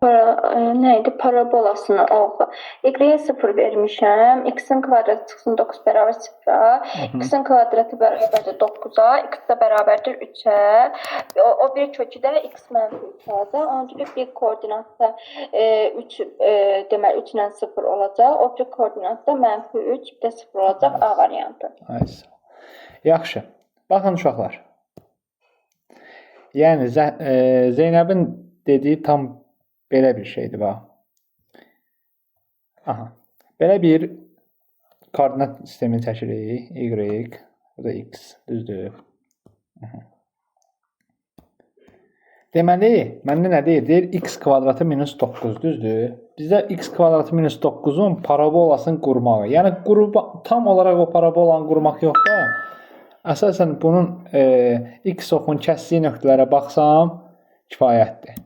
Neydi? Parabolasını alfa. Y-yə 0 vermişəm. X-in kvadratı çıxsın 9 bərabər 0-a. X-in kvadratı bərabərdir 9-a. X də bərabərdir 3-ə. O bir kökü də X mənfi 3-ə. Ona görə bir koordinatda 3 deməli 3 ilə 0 olacaq. O bir koordinatda mənfi 3, bir də 0 olacaq A variantı. Yaxşı. Baxın uşaqlar. Yəni Zeynəbin dediyi tam belə bir şeydir bax. Aha. Belə bir koordinat sistemini çəkirik. Y, bu da X, düzdür. Deməli, məndə nə deyir? Deyir X kvadratı minus 9, düzdür. Bizdə X kvadratı minus 9-un parabolasını qurmağı. Yəni tam olaraq o parabolanı qurmaq yox da. Əsasən bunun X oxun kəsdiyi nöqtələrə baxsam kifayətdir.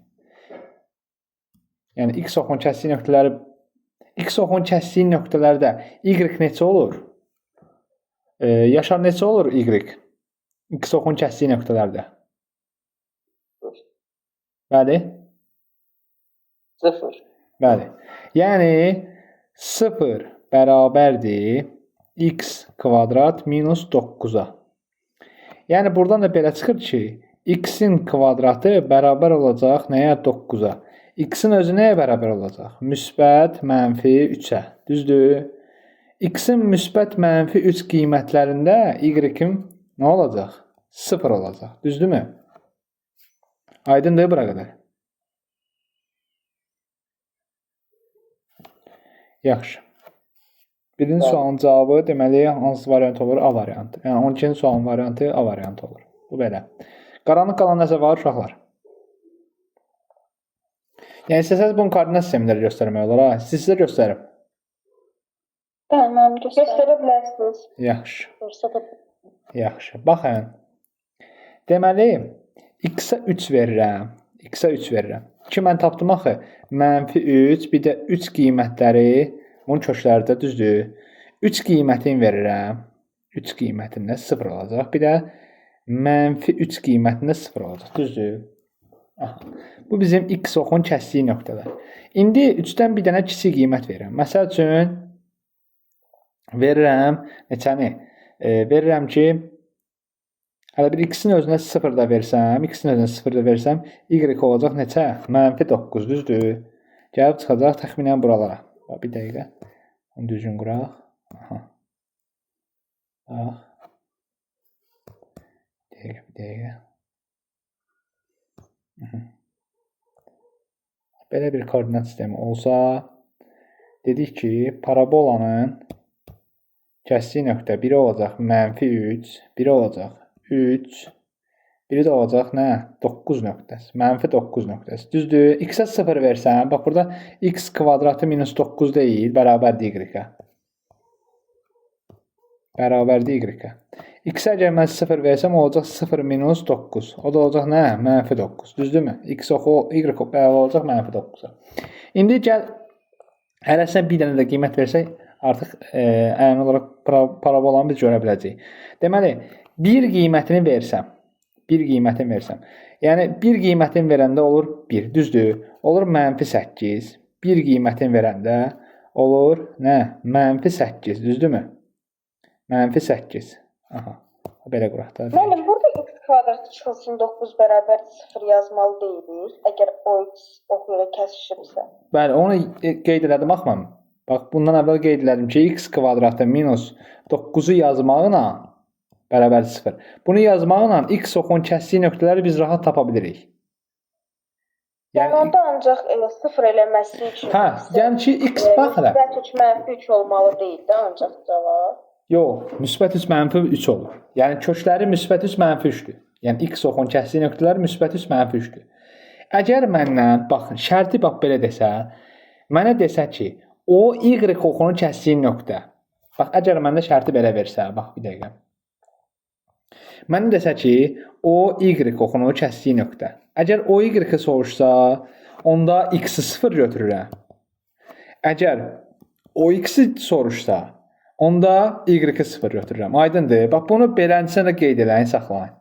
Yəni X oxun kəsdiyi nöqtələrdə Y neçə olur? Yaşar neçə olur Y? X oxun kəsdiyi nöqtələrdə. Bəli? 0. Bəli. Yəni 0 bərabərdir X kvadrat minus 9-a. Yəni buradan da belə çıxır ki, X-in kvadratı bərabər olacaq nəyə? 9-a. X-in özü nəyə bərabər olacaq? Müsbət mənfi 3-ə. Düzdür? X-in müsbət mənfi 3 qiymətlərində Y-in nə olacaq? 0 olacaq. Düzdürmü? Aydındır bura qədər. Yaxşı. Birinci sualın cavabı deməli hansı variant olur? A variantı. Yəni 12-ci sualın variantı A variantı olur. Bu belə. Qaranlıq qalan nəsə var uşaqlar? Yəni istəsəniz bunun koordinat sistemləri göstərmək olar. Ha? Sizə göstərim. Bəli, göstərə bilərsiniz. Yaxşı. Yaxşı. Baxın. Deməli X-ə 3 verirəm. X-ə 3 verirəm. Ki mən tapdım axı. Mənfi 3, bir də 3 qiymətləri bunun köklərdə düzdür. 3 qiymətini verirəm. 3 qiymətində 0 olacaq. Bir də mənfi 3 qiymətində 0 olacaq. Düzdür. Aha. Bu bizim X oxun kəsdiyi nöqtələr. İndi 3-dən bir dənə kiçik qiymət verirəm. Məsəl üçün verirəm neçəni? Verirəm ki hələ bir X-in özünə 0 da versəm, X-in özünə 0 da versəm, Y olacaq neçə? Mənfi 9, düzdür. Gəlib çıxacaq təxminən buralara. Bir dəqiqə. Onu düzgün quraq. Aha. Bax. Bir dəqiqə. Belə bir koordinat sistemi olsa, dedik ki, parabolanın kəsdiyi nöqtə biri olacaq mənfi 3, biri olacaq 3, biri də olacaq nə? 9 nöqtəsi. Mənfi 9 nöqtəsi. Düzdür? X-ə 0 versəm, bax burada X kvadratı minus 9 deyil, bərabərdir Y-ə. Bərabərdir Y-ə. X-ə əgər mən 0 versəm, olacaq 0 minus 9. O da olacaq nə? Mənfi 9. Düzdürmü? X oxu Y bərabər olacaq mənfi 9-a. İndi gəl, hərəsinə bir dənə də qiymət versək, artıq əyani olaraq parabolanı biz görə biləcəyik. Deməli, bir qiymətini versəm, yəni bir qiymətini verəndə olur 1, düzdür? Olur mənfi 8. Bir qiymətini verəndə olur nə? Mənfi 8, düzdürmü? Mənfi 8. Aha, belə quraq da. Müəllim, burada X kvadratı çıxılsın 9 bərabər 0 yazmalı deyilik, əgər o X oxu ilə kəsişibsə. Bəli, onu qeyd elədim, baxmam. Bax, bundan əvvəl qeyd elədim ki, X kvadratı minus 9-u yazmaqla bərabər 0. Bunu yazmaqla X oxun kəsdiyi nöqtələri biz rahat tapa bilirik. Yəni onda ancaq 0 eləməsi üçün. Hə, yəni ki, X bax hələ. Müsbət 3 mənfi 3 olmalı deyil də ancaq cavab. Yox, müsbət 3 mənfi 3 olur. Yəni kökləri müsbət 3 mənfi 3-dür. Yəni X oxun kəsdiyi nöqtələri müsbət 3 mənfi 3-dür. Əgər məndən, baxın, şərti bax belə desə, mənə desə ki, o Y oxunun kəsdiyi nöqtə. Bax, əgər məndə şərti belə versə, bax bir dəqiqə. Mənə desə ki, o Y oxunun kəsdiyi nöqtə. Əgər o Y-i soruşsa, onda X-i 0 götürürəm. Əgər o X-i soruşsa, onda Y-i 0 götürürəm. Aydındır? Bax, bunu beləncəsinə də qeyd eləyin, saxlayın.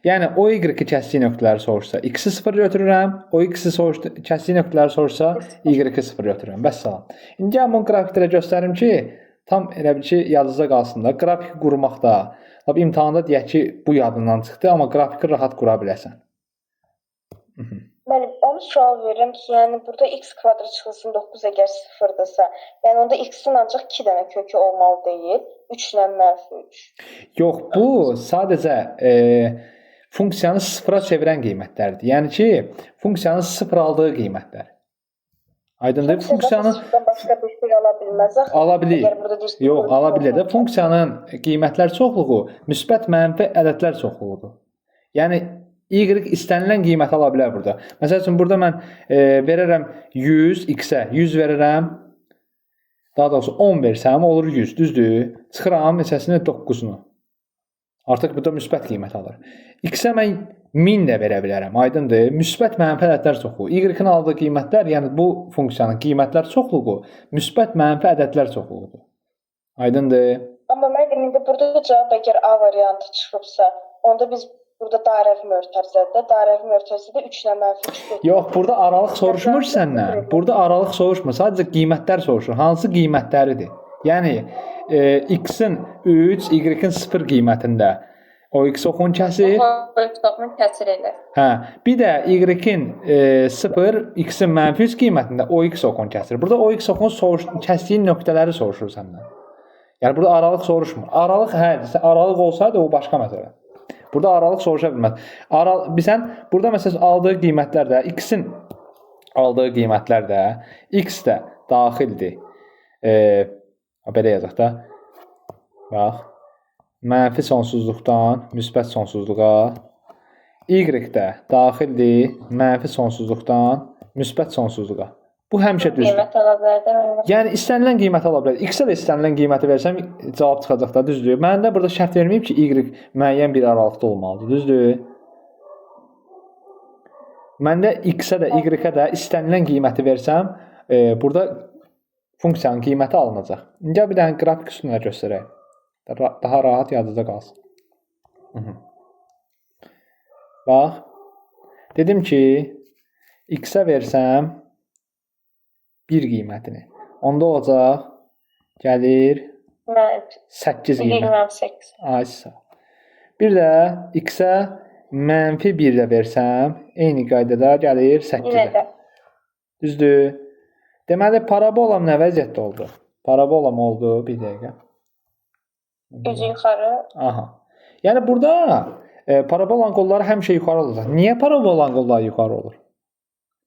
Yəni o y-i kəsdiyi nöqtələri soruşsa x-i 0 götürürəm, o x-i kəsdiyi nöqtələri soruşsa y-i 0 götürürəm. Vəssalam. İndi gəlin bunu qrafiklərə göstərim ki, tam elə bil ki, yadınızda qalsın da. Qrafik qurmaqda, imtahanda deyək ki, bu yadından çıxdı, amma qrafiki rahat qura biləsən. Mən onu sual verirəm ki, yəni burada x kvadrat çıxılsın 9 əgər 0-dırsa, yəni onda x-in ancaq 2 dənə kökü olmalı deyil, 3 ilə -3. Yox, bu sadəcə funksiyanı sıfıra çevirən qiymətlərdir. Yəni ki, funksiyanın sıfır aldığı qiymətlər. Aydındır? Funksiyanın başqa bir şey ala bilməz axı. ala bilir. Əgər burada deyirsən, Yox, ala bilir də. Funksiyanın qiymətlər çoxluğu müsbət mənfi ədədlər çoxluğudur. Yəni y istənilən qiyməti ala bilər burada. Məsəl üçün burada mən verərəm 100 x-ə 100 verirəm. Daha doğrusu 10 versəm olur 100, düzdür? Çıxıram neçəsini 9-unu. Artıq burada müsbət qiymət alır. X-ə mən 1000 də verə bilərəm. Aydındır? Müsbət mənfi ədədlər çoxluğu. Y-in aldığı qiymətlər, yəni bu funksiyanın qiymətlər çoxluğu müsbət mənfi ədədlər çoxluğudur. Aydındır? Amma müəllim indi burada da cavab əgər A variantı çıxıbsa, onda biz burada dairəvi mötərizədə, dairəvi mötərizədə 3 ilə -3. Yox, burada aralıq soruşmur səndən. Burada aralıq soruşmur. Sadəcə qiymətlər soruşur. Hansı qiymətləridir? Yəni x-in 3, y-in 0 qiymətində o x oxun kəsir. O x oxun kəsir elə. Hə, bir də y-in 0, x-in -3 qiymətində o x oxun kəsir. Burada o x oxun kəsdiyi nöqtələri soruşur səndən. Yəni burada aralıq soruşmur. Aralıq aralıq olsaydı o başqa məsələ. Burada aralıq soruşa bilməz. Bizən burada məsələn aldığı qiymətlər də x-in aldığı qiymətlər də x də daxildir. Belə yazaq da. Bax. Mənfi sonsuzluqdan müsbət sonsuzluğa. Y də daxildir mənfi sonsuzluqdan müsbət sonsuzluğa. Bu həmişə düzdür. Qiymət ala bilərdim. Yəni istənilən qiymət ala bilər. X-ə də istənilən qiyməti versəm cavab çıxacaq da, düzdür? Mən də burada şərt verməyib ki, y müəyyən bir aralıqda olmalıdır, düzdür? Mən də x-ə də y-ə də istənilən qiyməti versəm, burada funksiyanın qiyməti alınacaq. İndi bir dənə qrafik üstünə göstərək. Daha rahat yadınızda qalsın. Bax. Dedim ki, x-ə versəm 1 qiymətini. Onda olacaq gəlir 8 qiymət. Ay sağ. Bir də x-ə -1 də versəm, eyni qaydada gəlir 8-ə. Düzdür? Deməli, parabolam nə vəziyyətdə oldu? Parabolam oldu, bir dəqiqə. Üzü yuxarı. Aha. Yəni burada parabolanın qolları həmişə yuxarı olacaq. Niyə parabolanın qolları yuxarı olur?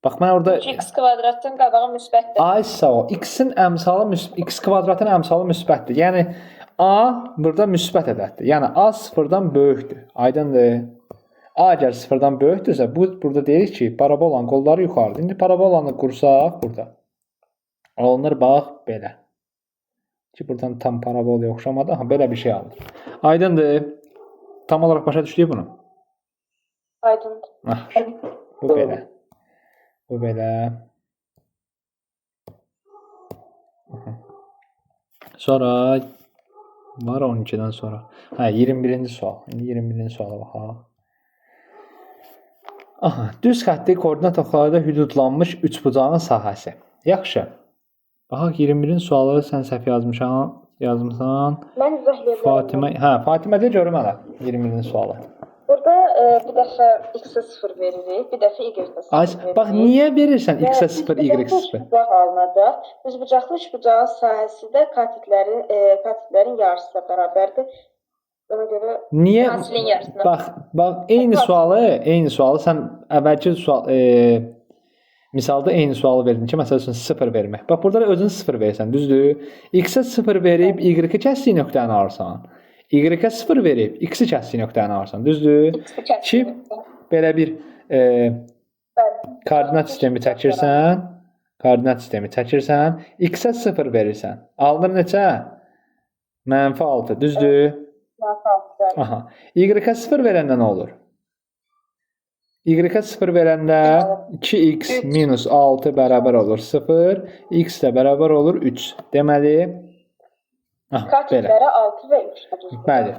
Bax mən orada x kvadratın qabağı müsbətdir. Ay sağ ol. X-in əmsalı x kvadratın əmsalı müsbətdir. Yəni a burada müsbət ədəddir. Yəni a 0-dan böyükdür. Aydındır? A əgər 0-dan böyükdürsə, bu burada deyirik ki, parabolanın qolları yuxarıdır. İndi parabolanı qursaq burada. Alınır bax belə. Ki buradan tam parabola oxşamadı. Aha, belə bir şey alınır. Aydındır? Tam olaraq başa düşdük bunu? Aydındır. Bu belə. Bu belə. Sonra var 12-dən sonra. Hə, 21-ci sual. İndi 21-ci suala baxaq. Aha, düz xətti koordinat oxlarında hüdudlanmış üçbucağın sahəsi. Yaxşı. Baxaq 21-ci sualı sən səhv yazmısan. Mən izah edə bilərəm. Fatimə də görüm hələ 21-ci sualı. Burada bir dəfə x-ə 0 veririk, bir dəfə y-ə 0 veririk. Bax, niyə verirsən x-ə 0, y-ə 0? Üçbucaq alınacaq. Düzbucaqlı üçbucağın sahəsi də katitlərin yarısına bərabərdir. Ona görə niyə? Hasilin yarısına. Bax, eyni sualı sən əvvəlki sual misalda eyni sualı verdin ki, məsəl üçün 0 vermək. Bax, burada özün 0 versən, düzdür? X-ə 0 verib y-ə kəsdiyi nöqtəni alırsan. Y-ə 0 verib x-i kəsdiyi nöqtəni alırsan, düzdür? Ki, belə bir koordinat sistemi çəkirsən, x-ə 0 verirsən. Alınır neçə? -6, düzdür? Aha. Y-ə 0 verəndə nə olur? Y-ə 0 verəndə 2x minus 6 bərabər olur 0, x də bərabər olur 3. Deməli, katitlərə 6 və 3-dür. Bəli.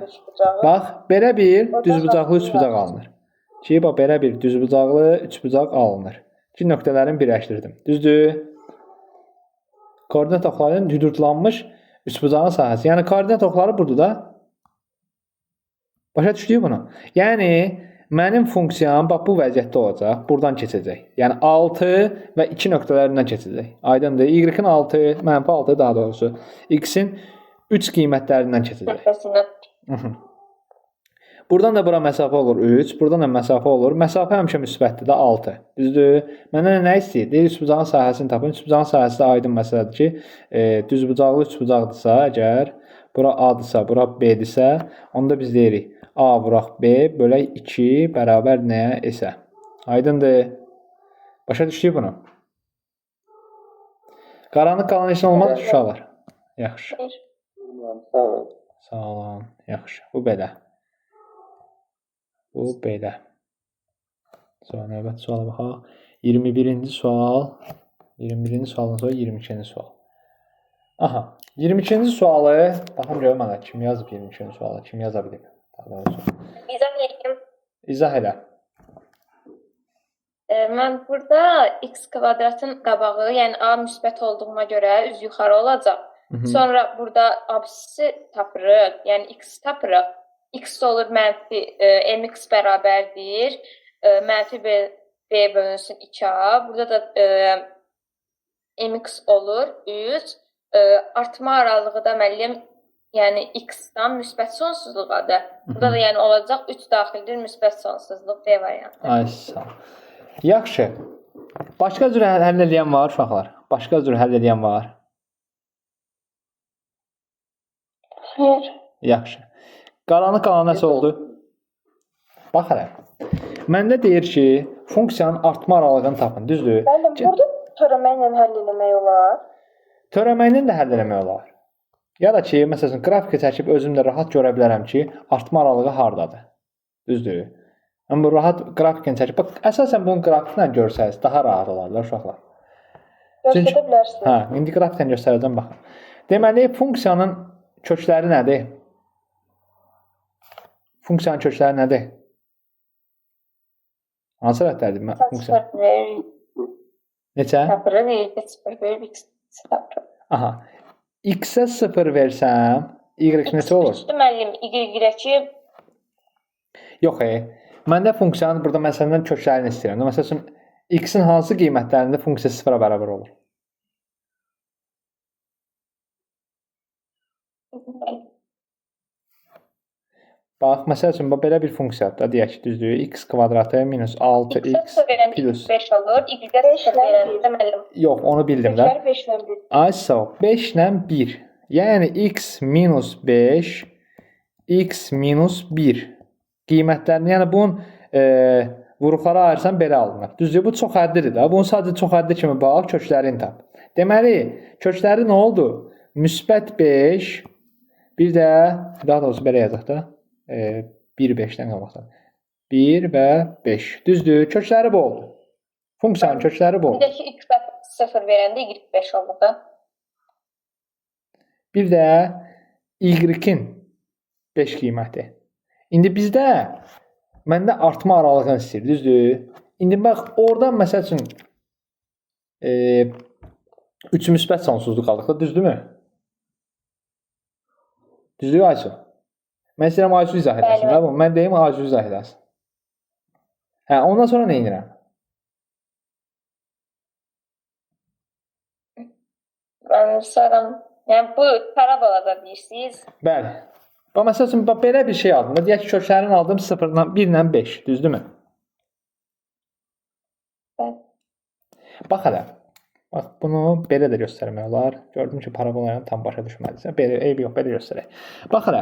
Bax, belə bir düzbucaqlı üçbucaq alınır. ki, bax belə bir düzbucaqlı üçbucaq alınır. İki nöqtələrini birləşdirdim. Düzdür? Koordinat oxlarının hüdudlanmış üçbucağın sahəsi. Yəni koordinat oxları burada da. Başa düşdük bunu. Yəni mənim funksiyam bax bu vəziyyətdə olacaq. Buradan keçəcək. Yəni 6 və 2 nöqtələrindən keçəcək. Aydındır? Y-in 6, -6 daha doğrusu. X-in 3 qiymətlərindən keçəcək. Buradan da bura məsafə olur 3, buradan da məsafə olur. Məsafə həmişə müsbətdir də 6. Düzdür? Məndən nə istəyir? Deyir üçbucağın sahəsini tapın. Üçbucağın sahəsi də aydın məsələdir ki, düzbucaqlı üçbucaqdırsa, əgər bura A-dırsa, bura B-dirsə, onda biz deyirik A vuraq B bölək 2 bərabər nəyə? S-ə. Aydındır? Başa düşdük bunu? Qaranlıq qalan işin olmaz uşaqlar. Yaxşı. Sağ olun. Yaxşı. Bu belə. Bu belə. Sonra növbəti suala baxaq. 21-ci sual. 21-ci sualdan sonra 22-ci sual. Aha. 22-ci sualı baxım görüm mənə kim yazıb 22-ci sualı? Kim yaza bilir? İzah edeyim. İzah elə. Mən burada x kvadratın qabağı, yəni a müsbət olduğuna görə üz yuxarı olacaq. Sonra burada absisi tapırıq, yəni x tapırıq. X olur mənfi mx bərabərdir. Mənfi b bölünsün 2a. Burada da mx olur 3. Artma aralığı da müəllim, yəni x-dan müsbət sonsuzluğadır. Burada da yəni olacaq 3 daxildir müsbət sonsuzluq B variantı. Ay sağ ol. Yaxşı. Başqa cür həll edən var uşaqlar? Başqa cür həll edən var? Xeyr. Yaxşı. Qaranlıq qalan nəsə oldu? Bax hələ. Məndə deyir ki, funksiyanın artma aralığını tapın, düzdür? Müəllim, burada törəməklə həll etmək olar. Törəməklə də həll etmək olar. Ya da ki, məsələn, qrafiki çəkib özüm də rahat görə bilərəm ki, artma aralığı hardadır. Düzdür? Amma rahat grafikini çəkib, bax, əsasən bunu grafiklə görsəniz daha rahat olarlar uşaqlar. Göstərə bilərsiniz. Hə, indi grafiklə göstərəcəm baxın. Deməli, funksiyanın kökləri nədir? Funksiyanın kökləri nədir? Hansı rəhdlərdir? Funksiya. Neçə? Aha. X-ə 0 versəm, Y neçə olur? Üstü müəllim, Y-ə Yox, məndə funksiyanın burada məsələn köklərini istəyirəm. Məsəl üçün, X-in hansı qiymətlərində funksiya 0-a bərabər olur? Bax, məsəl üçün, belə bir funksiyadır. Deyək ki, düzdür, x kvadratı minus 6x plus 5 olur, y-də 5 verəndə müəllim. Yox, onu bildim də. 5-lə 1. Ay sağ ol, 5-lə 1. Yəni, x minus 5, x minus 1 qiymətlərini, yəni bunun vuruqlara ayırsan belə alınır. Düzdür, bu çox həddidir də. Bunu sadəcə çox həddi kimi bax, köklərini tap. Deməli, kökləri nə oldu? Müsbət 5, bir də, daha doğrusu belə yazaq da. 1-5-dən qabaqdan. 1 və 5. Düzdür, kökləri bu oldu. Funksiyanın kökləri bu oldu. Bir də ki, x-ə 0 verəndə y5 olur da. Bir də y-in 5 qiyməti. İndi bizdə məndə artma aralığını istəyir, düzdür? İndi bax, oradan məsəl üçün 3 müsbət sonsuzluq aldıqda, düzdürmü? Düzdür, Aysu? Mən istəyirəm Aysu izah edəsin. Mən deyim, Aysu izah edəsin. Hə, ondan sonra nə edirəm? Mən saram. Yəni, bu parabolada deyirsiniz. Bəli. Bax, məsəl üçün, belə bir şey aldım. Deyək ki, köklərini aldım 0-dan 1-lə 5. Düzdürmü? Bəli. Bax hələ. Bax, bunu belə də göstərmək olar. Gördüm ki, parabolanı tam başa düşməlisən. Belə, eybi yox, belə göstərək. Bax hələ.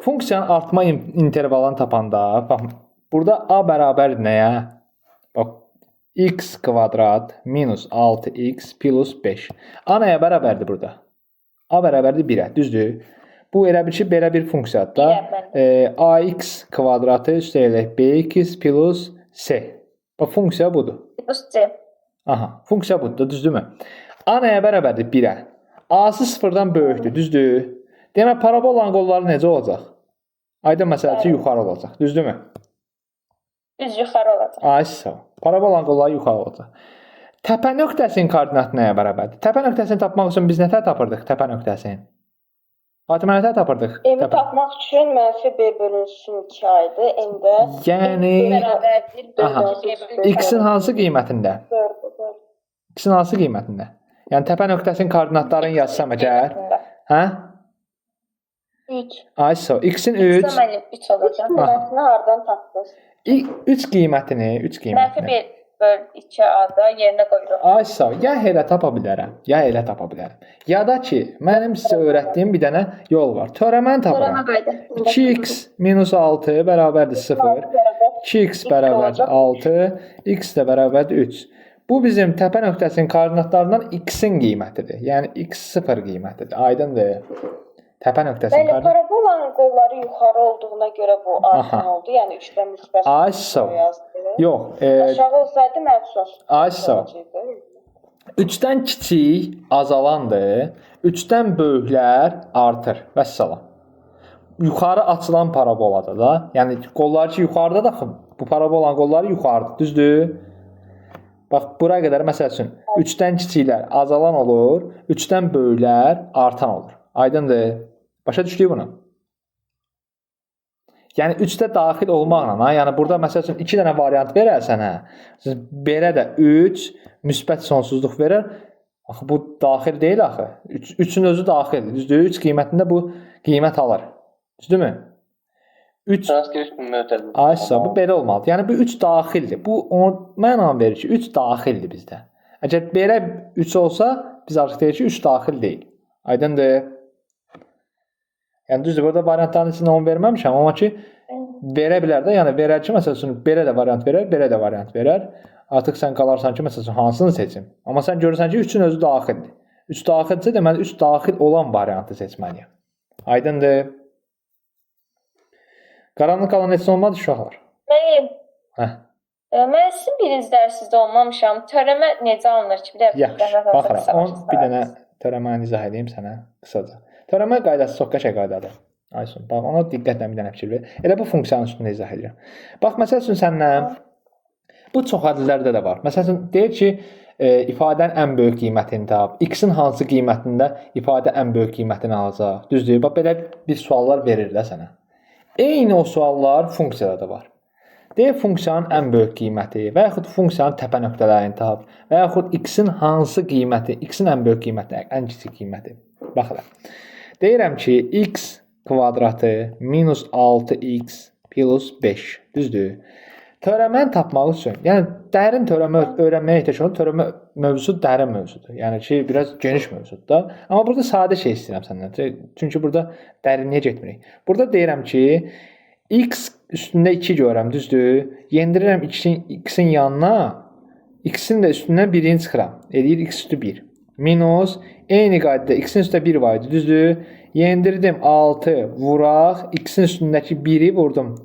Funksiyanın artma intervalını tapanda, bax, burada A bərabər nəyə? Bax, x kvadrat minus 6x plus 5. A nəyə bərabərdir burada? A bərabərdir 1-ə, düzdür? Bu elə bir ki, belə bir funksiyadır da. Ax kvadratı üstəlik bx plus c. Bax, funksiya budur. Plus c. Aha, funksiya budur, düzdürmü? A nəyə bərabərdir? 1-ə. A-sı 0-dan böyükdür, düzdür? Demək, parabolanın qolları necə olacaq? Aydın məsələsi yuxarı olacaq, düzdürmü? Düz yuxarı olacaq. Ay sağ ol. Parabolanın qolları yuxarı olacaq. Təpə nöqtəsinin koordinatı nəyə bərabərdir? Təpə nöqtəsini tapmaq üçün biz nətər tapırdıq təpə nöqtəsini? Fatimə nətər tapırdıq? M-i tapmaq üçün mənfi B bölünsün 2 idi. M-də Yəni Bərabərdir. Aha. X-in hansı qiymətində? X-in hansı qiymətində? Yəni təpə nöqtəsinin koordinatlarını yazsam əgər, hə? 3. Ay sağ ol. X-in 3. Mənim 3 olacaq. qiymətini hardan tapdınız? 3 qiymətini, 3 Mənfi qiymətini. 1 böl 2 A-da yerinə qoyuruq. Ay sağ ol. Ya elə tapa bilərəm, ya elə tapa bilərəm. Ya da ki, mənim sizə öyrətdiyim bir dənə yol var. Teoreməni tapıram. Teorema qaydasında. 2x minus 6 bərabərdir 0. 2x bərabərdir 6. X də bərabərdir 3. Bu bizim təpə nöqtəsinin koordinatlarından x-in qiymətidir. Yəni x 0 qiymətidir. Aydındır. Təpə nöqtəsinin Bəli, koordinatı. parabolanın qolları yuxarı olduğuna görə bu artan Aha. oldu. Yəni 3-dən müsbət Ay sağ ol. yazdı. Yox, Aşağı olsaydı mənfi olsun. ay sağ ol. 3-dən kiçik azalandır. 3-dən böyüklər artır. Vəssalam. Yuxarı açılan paraboladır da. Yəni qolları ki yuxarıda da bu parabolanın qolları yuxarıdır. Düzdür? Bax bura qədər məsəl üçün 3-dən kiçiklər azalan olur, 3-dən böyüklər artan olur. Aydındır? Başa düşdük bunu? Yəni 3-də daxil olmaqla, ha, yəni burada məsəl üçün 2 dənə variant verərsən, hə. Belə də 3 müsbət sonsuzluq verər. Axı bu daxil deyil axı. 3-ün özü daxildir. Düzdür? 3 qiymətində bu qiymət alır. Düzdürmü? 3 Aysa bu belə olmalıdır. Yəni bu 3 daxildir. Bu onu mənam verir ki, 3 daxildir bizdə. Əgər belə 3 olsa, biz artıq deyirik ki, 3 daxil deyil. Aydındır? Yəni düzdür, burada variantların içində onu verməmişəm, amma ki verə bilər də, yəni verər ki, məsəl üçün belə də variant verər, belə də variant verər. Artıq sən qalarsan ki, məsəl üçün hansını seçim. Amma sən görürsən ki, 3-ün özü daxildir. 3 daxildirsə deməli 3 daxil olan variantı seçməliyəm. Aydındır? Qaranlıq qalan heç olmadı uşaqlar. Mənim Hə. Mən sizin birinci dərsinizdə olmamışam. Teorema necə alınır ki? Bir də Yaxşı. Baxıram. Bir dənə teoremanı izah edeyim sənə qısaca. Teorema qaydası çox qəşəng qaydadır. Aysun, bax ona diqqətlə bir dənə fikir ver. Elə bu funksiyanın üstündə izah edirəm. Bax məsəl üçün səndən bu çox adillərdə də var. Məsəl üçün deyir ki, ifadənin ən böyük qiymətini tap. X-in hansı qiymətində ifadə ən böyük qiymətini alacaq. Düzdür? Bax belə bir suallar verir də sənə. Eyni o suallar funksiyada da var. Deyir funksiyanın ən böyük qiyməti və yaxud funksiyanın təpə nöqtələrini tap və yaxud x-in hansı qiyməti, x-in ən böyük qiyməti, ən kiçik qiyməti. Baxın. Deyirəm ki, x kvadratı minus 6x plus 5. Düzdür? Teoreməni tapmaq üçün, yəni dərin teoremi öyrənməyə ehtiyac olur. Teorema mövzusu dərin mövzudur. Yəni ki, biraz geniş mövzudur da. Amma burada sadə şey istəyirəm səndən. Çünki burada dərinliyə getmirik. Burada deyirəm ki, x üstündə 2 görürəm, düzdür? Yendirirəm x-in yanına, x-in də üstündən 1-ni çıxıram. Eləyir x üstü 1. Minus, eyni qaydada x-in üstündə 1 var idi, düzdür? Yendirdim 6, vuraq, x-in üstündəki 1-i vurdum.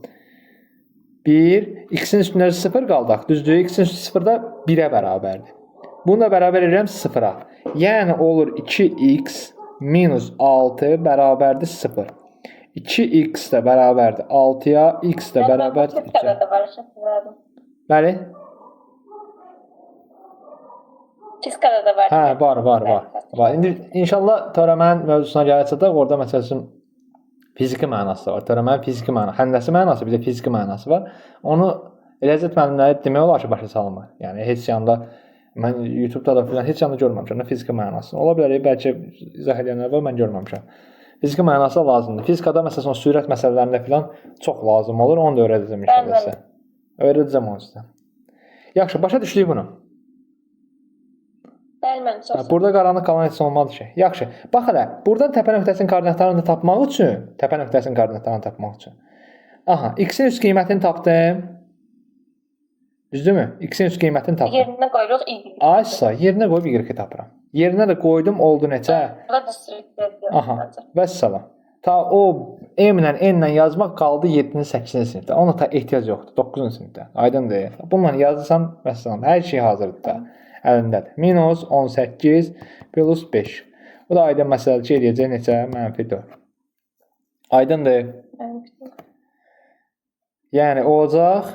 1, x-in üstündə 0 qaldaq, düzdür? X-in üstü 0-da 1-ə bərabərdir. Bunu da bərabər edirəm 0-a. Yəni olur 2x minus 6 bərabərdir 0. 2x də bərabərdir 6-ya, x də bərabərdir 2-ə. Bəli? Fizikada da var. Hə, var. İndi inşallah teoremanın mövzusuna gələcək, orada məsəl üçün fiziki mənası var. Teoremanın fiziki mənası, həndəsi mənası, bir də fiziki mənası var. Onu Eləcət müəllimləri demək olar ki, başa salmır. Yəni heç yanda mən YouTube-da da filan heç yanda görməmişəm fiziki mənasını. Ola bilər bəlkə izah edənlər var, mən görməmişəm. Fiziki mənası lazımdır. Fizikada məsələn sürət məsələlərində filan çox lazım olur. Onu da öyrədəcəm inşallah sizə. Öyrədəcəm onu sizə. Yaxşı, başa düşdük bunu. Bəli, mən çox. Burada qaranlıq qalan heç olmadı ki. Yaxşı. Bax hələ, buradan təpə nöqtəsinin koordinatlarını tapmaq üçün, aha, x-in üst qiymətini tapdım. Düzdürmü? X-in üst qiymətini tapdım. Yerinə qoyuruq y. Aysa, yerinə qoyub y tapıram. Yerinə də qoydum, oldu neçə? Burada distriktiv. Aha, vəssalam. Ta o m-lə n-lə yazmaq qaldı 7-ci, 8-ci sinifdə. Ona ta ehtiyac yoxdur, 9-cu sinifdə. Aydındır. Bununla yazsam, vəssalam, hər şey hazırdır da. Əlindədir. Minus 18 plus 5. Bu da aydın məsələ ki, eləyəcək neçə? -4. Aydındır. Yəni olacaq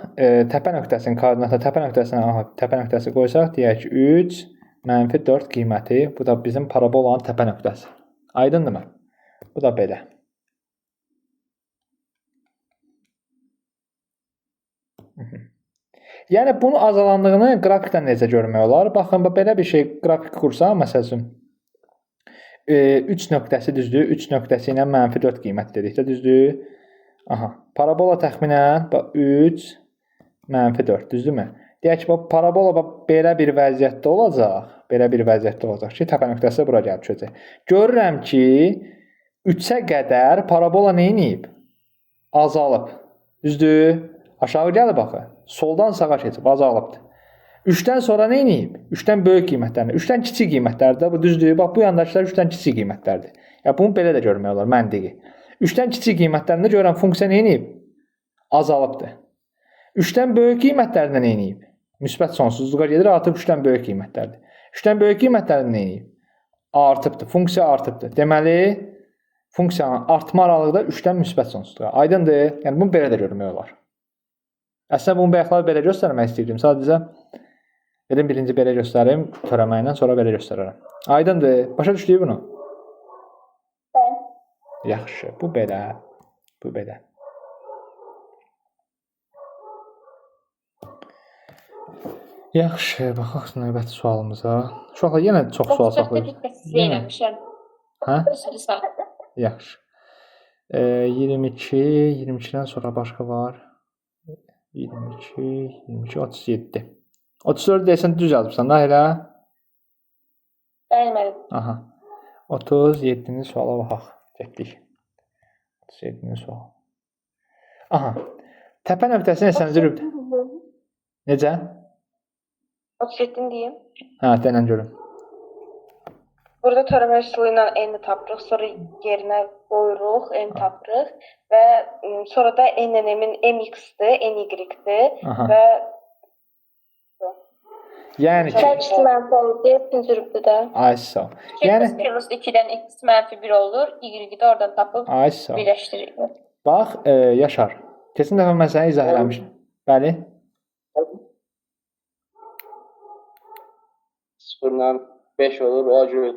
təpə nöqtəsinin koordinatı təpə nöqtəsi qoysaq deyək ki 3 mənfi 4 qiyməti. Bu da bizim parabolanın təpə nöqtəsi. Aydındırmı? Bu da belə. Yəni bunun azalandığını qrafikdən necə görmək olar? Baxın, belə bir şey qrafik qursaq, məsəl üçün 3 nöqtəsi düzdür, 3 nöqtəsi ilə mənfi 4 qiymət dedikdə düzdür? Aha, parabola təxminən 3 mənfi 4 düzdürmü? Deyək ki, parabola belə bir vəziyyətdə olacaq. Belə bir vəziyyətdə olacaq ki, təpə nöqtəsi bura gəlib düşəcək. Görürəm ki, 3-ə qədər parabola nə edib? Azalıb. Düzdür? Aşağı gəlib axı. Soldan sağa keçib, azalıbdır. 3-dən sonra nə edib? 3-dən böyük qiymətlərdir. 3-dən kiçik qiymətlərdir. Bu düzdür? Bax, bu yandakılar 3-dən kiçik qiymətlərdir. Ya bunu belə də görmək olar, məntiqi. 3-dən kiçik qiymətlərində görürəm funksiya nə edib? Azalıbdır. 3-dən böyük qiymətlərində nə edib? Müsbət sonsuzluğa gedir, artıq 3-dən böyük qiymətlərdir. 3-dən böyük qiymətlərində nə edib? Artıbdır. Funksiya artıbdır. Deməli, funksiyanın artma aralığı da 3-dən müsbət sonsuzluğa. Aydındır? Yəni bunu belə də görmək olar. Əslində bunu bayaqlar belə göstərmək istəyirdim. Sadəcə dedim birinci belə göstərim, törəməklə sonra belə göstərərəm. Aydındır? Başa düşdük bunu? Bəli. Yaxşı, bu belə. Bu belə. Yaxşı, baxaq növbəti sualımıza. Uşaqlar yenə çox sual saxlayır. Hə? Yaxşı. 22, 22-dən sonra başqa var. 22, 22, 37. 34 deyəsən düz yazmışsan da elə? Bəli. Aha. 37-ci suala baxaq. Getdik. 37-ci sual. Aha. Təpə nöqtəsi neçənci rübdür? Necə? 37-ni deyim. Hə, denən görüm. Burada törəmə üsulu ilə n-i tapırıq, sonra yerinə qoyuruq, n tapırıq və sonra da n-in m-in mx-dir, ny-dir və Yəni ki, X mənfi olur deyə ikinci rübdür də. ay sağ ol. Yəni Plus 2-dən x mənfi 1 olur, y-i də oradan tapıb ay sağ ol. birləşdiririk. Bax, Yaşar. Keçən dəfə mən sənə izah eləmişdim. Bəli. 0-dan 5 olur, o görə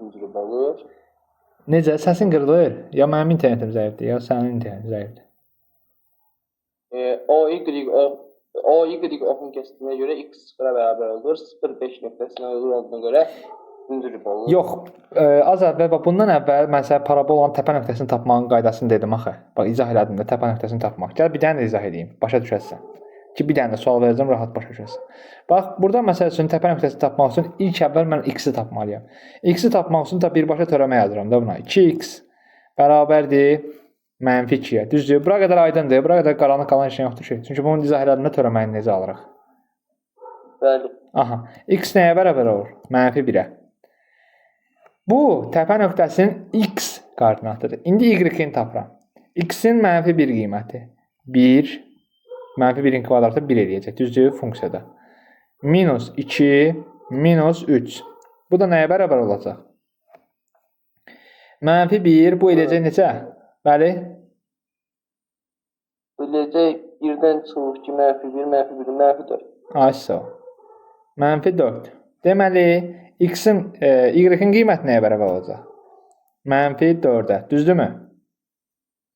incirib olur. Necə? Səsin qırılır? Ya mənim internetim zəifdir, ya sənin internetin zəifdir. O y oxun kəsdiyinə görə x 0-a bərabər olur. 0-5 nöqtəsinə uyğun olduğuna görə incirib olur. Yox, az əvvəl bax bundan əvvəl mən sənə parabolanın təpə nöqtəsini tapmağın qaydasını dedim axı. Bax izah elədim də təpə nöqtəsini tapmaq. Gəl bir dənə də izah edeyim, başa düşəsən. Ki bir dənə də sual verəcəm, rahat başa düşəsən. Bax, burada məsəl üçün təpə nöqtəsini tapmaq üçün ilk əvvəl mən x-i tapmalıyam. X-i tapmaq üçün da birbaşa törəmə yazıram da buna. 2x bərabərdir mənfi 2-yə. Düzdür? Bura qədər aydındır. Bura qədər qaranlıq qalan şey yoxdur ki. Çünki bunun izah elədiyində törəməni necə alırıq? Bəli. Aha. X nəyə bərabər olur? Mənfi 1-ə. Bu təpə nöqtəsinin x koordinatıdır. İndi y-ni tapıram. X-in mənfi 1 qiyməti 1, mənfi 1-in kvadratı 1 eləyəcək. Düzdür? Funksiyada. Minus 2, minus 3. Bu da nəyə bərabər olacaq? Mənfi 1, bu eləyəcək necə? Bəli? Eləyəcək 1-dən çıxır ki, mənfi 1, mənfi 1, mənfi 4. Ay sağ ol. Mənfi 4. Deməli, y-in qiyməti nəyə bərabər olacaq? Mənfi 4-ə. Düzdürmü?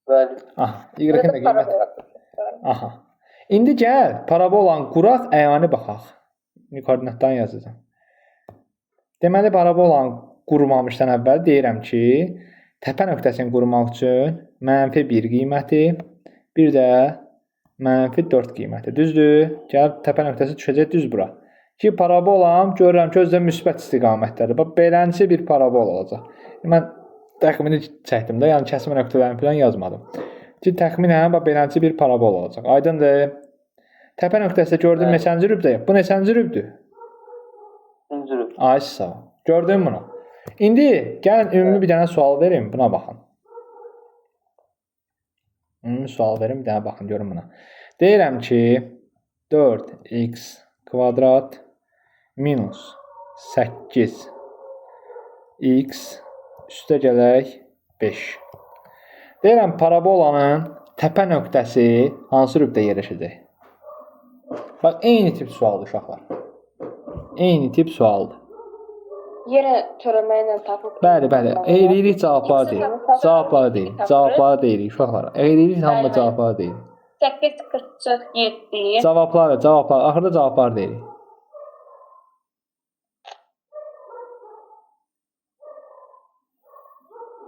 Bəli. Aha, y-in də qiyməti. Aha. İndi gəl, parabolanı quraq, əyani baxaq. Koordinatdan yazacağam. Deməli, parabolanı qurmamışdan əvvəl deyirəm ki, təpə nöqtəsini qurmaq üçün mənfi 1 qiyməti, bir də mənfi 4 qiyməti. Düzdür? Gəl, təpə nöqtəsi düşəcək düz bura. Ki, parabolam görürəm ki, özdə müsbət istiqamətdədir. Bax, belənçi bir parabol olacaq. Mən təxmini çəkdim də, yəni kəsmə nöqtələrini falan yazmadım. Ki, təxminən belənçi bir parabol olacaq. Aydındır? Təpə nöqtəsində gördün neçənci rübdür? Bu neçənci rübdür? İncirib. Ay sağ ol. Gördün bunu? İndi gəlin ümumi bir dənə sual verim, buna baxın. Ümumi sual verim, bir dənə baxın, görün buna. Deyirəm ki, 4x kvadrat minus 8x üstə gələk 5. Deyirəm parabolanın təpə nöqtəsi hansı rübdə yerləşəcək? Bax, eyni tip sualdır uşaqlar. Eyni tip sualdır. Yenə törəmə ilə tapıb. Bəli, eynilik cavablar deyil. Cavablar deyil. Cavablar deyil uşaqlar. Eynilik hamı cavablar deyil. 8, 44, 7. Cavablar. Axırda cavablar deyil.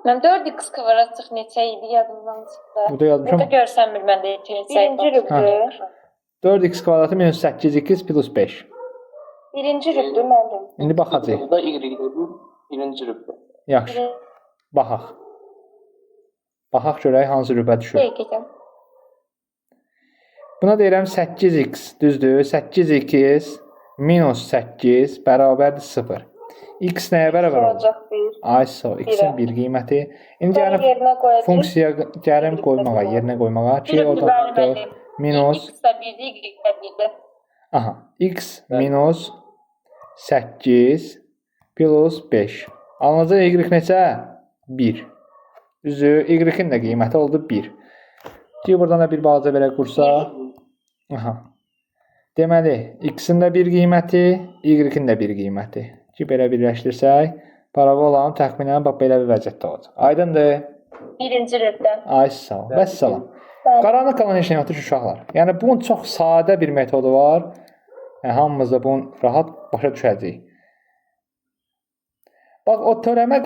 Mən 4x kvadrat neçə idi yadımdan çıxdı. Burada yazmışam. Burada görsənmir məndə Birinci rübdür. 4x kvadratı minus 8x plus 5. Birinci rübdür mənim. İndi baxacağıq. Burada y-də birinci rübdə. Yaxşı. Baxaq. Baxaq görək hansı rübə düşür. Dəqiqən. Buna deyirəm 8x, düzdür? 8x minus 8 bərabərdir 0. X nəyə bərabər olur? Olacaq bir. Ay sağ, x-in bir qiyməti. İndi Sonra gəlib yerinə qoyacaq. funksiya gəlim qoymağa, yerinə qoymağa ki, orada 4 minus X-də 1-dir, Y-də 1-dir. aha, x minus 8 plus 5. Alınacaq y neçə? 1. Düzdür? Y-in də qiyməti oldu 1. Ki, buradan da bir balaca belə qursa. Aha. Deməli, x-in də bir qiyməti, y-in də bir qiyməti. Ki, belə birləşdirsək, parabolanın təxminən bax belə bir vəziyyətdə olacaq. Aydındır? Birinci rübdə. Ay sağ ol. Vəssalam. Qaranlıq qalan heç nə yoxdur uşaqlar. Yəni bunun çox sadə bir metodu var. Yəni hamımız da bunu rahat başa düşəcəyik. Bax o törəmə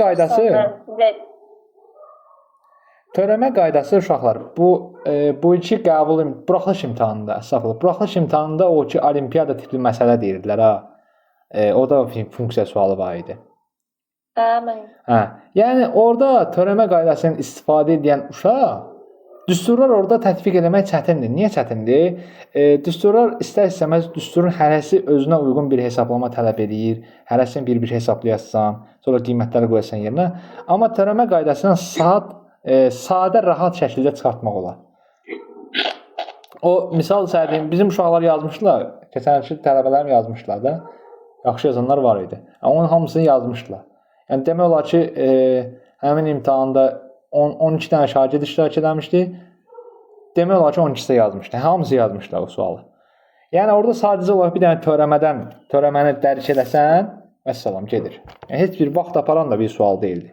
qaydası, uşaqlar, bu iki qəbul buraxılış imtahanında, əsaslı buraxılış imtahanında o ki olimpiada tipli məsələ deyirdilər ha. O da funksiya sualı var idi. Amin. Hə. Yəni orada törəmə qaydasından istifadə edən uşaq düsturlar orada tətbiq etmək çətindir. Niyə çətindir? Düsturlar istər-istəməz düsturun hərəsi özünə uyğun bir hesablama tələb edir. Hərəsini bir-bir hesaplayasan, sonra qiymətləri qoyasan yerinə. Amma törəmə qaydasından sadə, rahat şəkildə çıxartmaq olar. O misal səhədiyim, bizim uşaqlar yazmışdılar, keçən il tələbələrim yazmışdılar da. Yaxşı yazanlar var idi. Onun hamısını yazmışdılar. Yəni demək olar ki, həmin imtahanda 12 dənə şagird iştirak etmişdi. Demək olar ki, 12-si yazmışdı. Hamısı yazmışlar o sualı. Yəni orada sadəcə olaraq bir dənə törəməni dərk eləsən, vəssalam gedir. Yəni heç bir vaxt aparan da bir sual deyildi.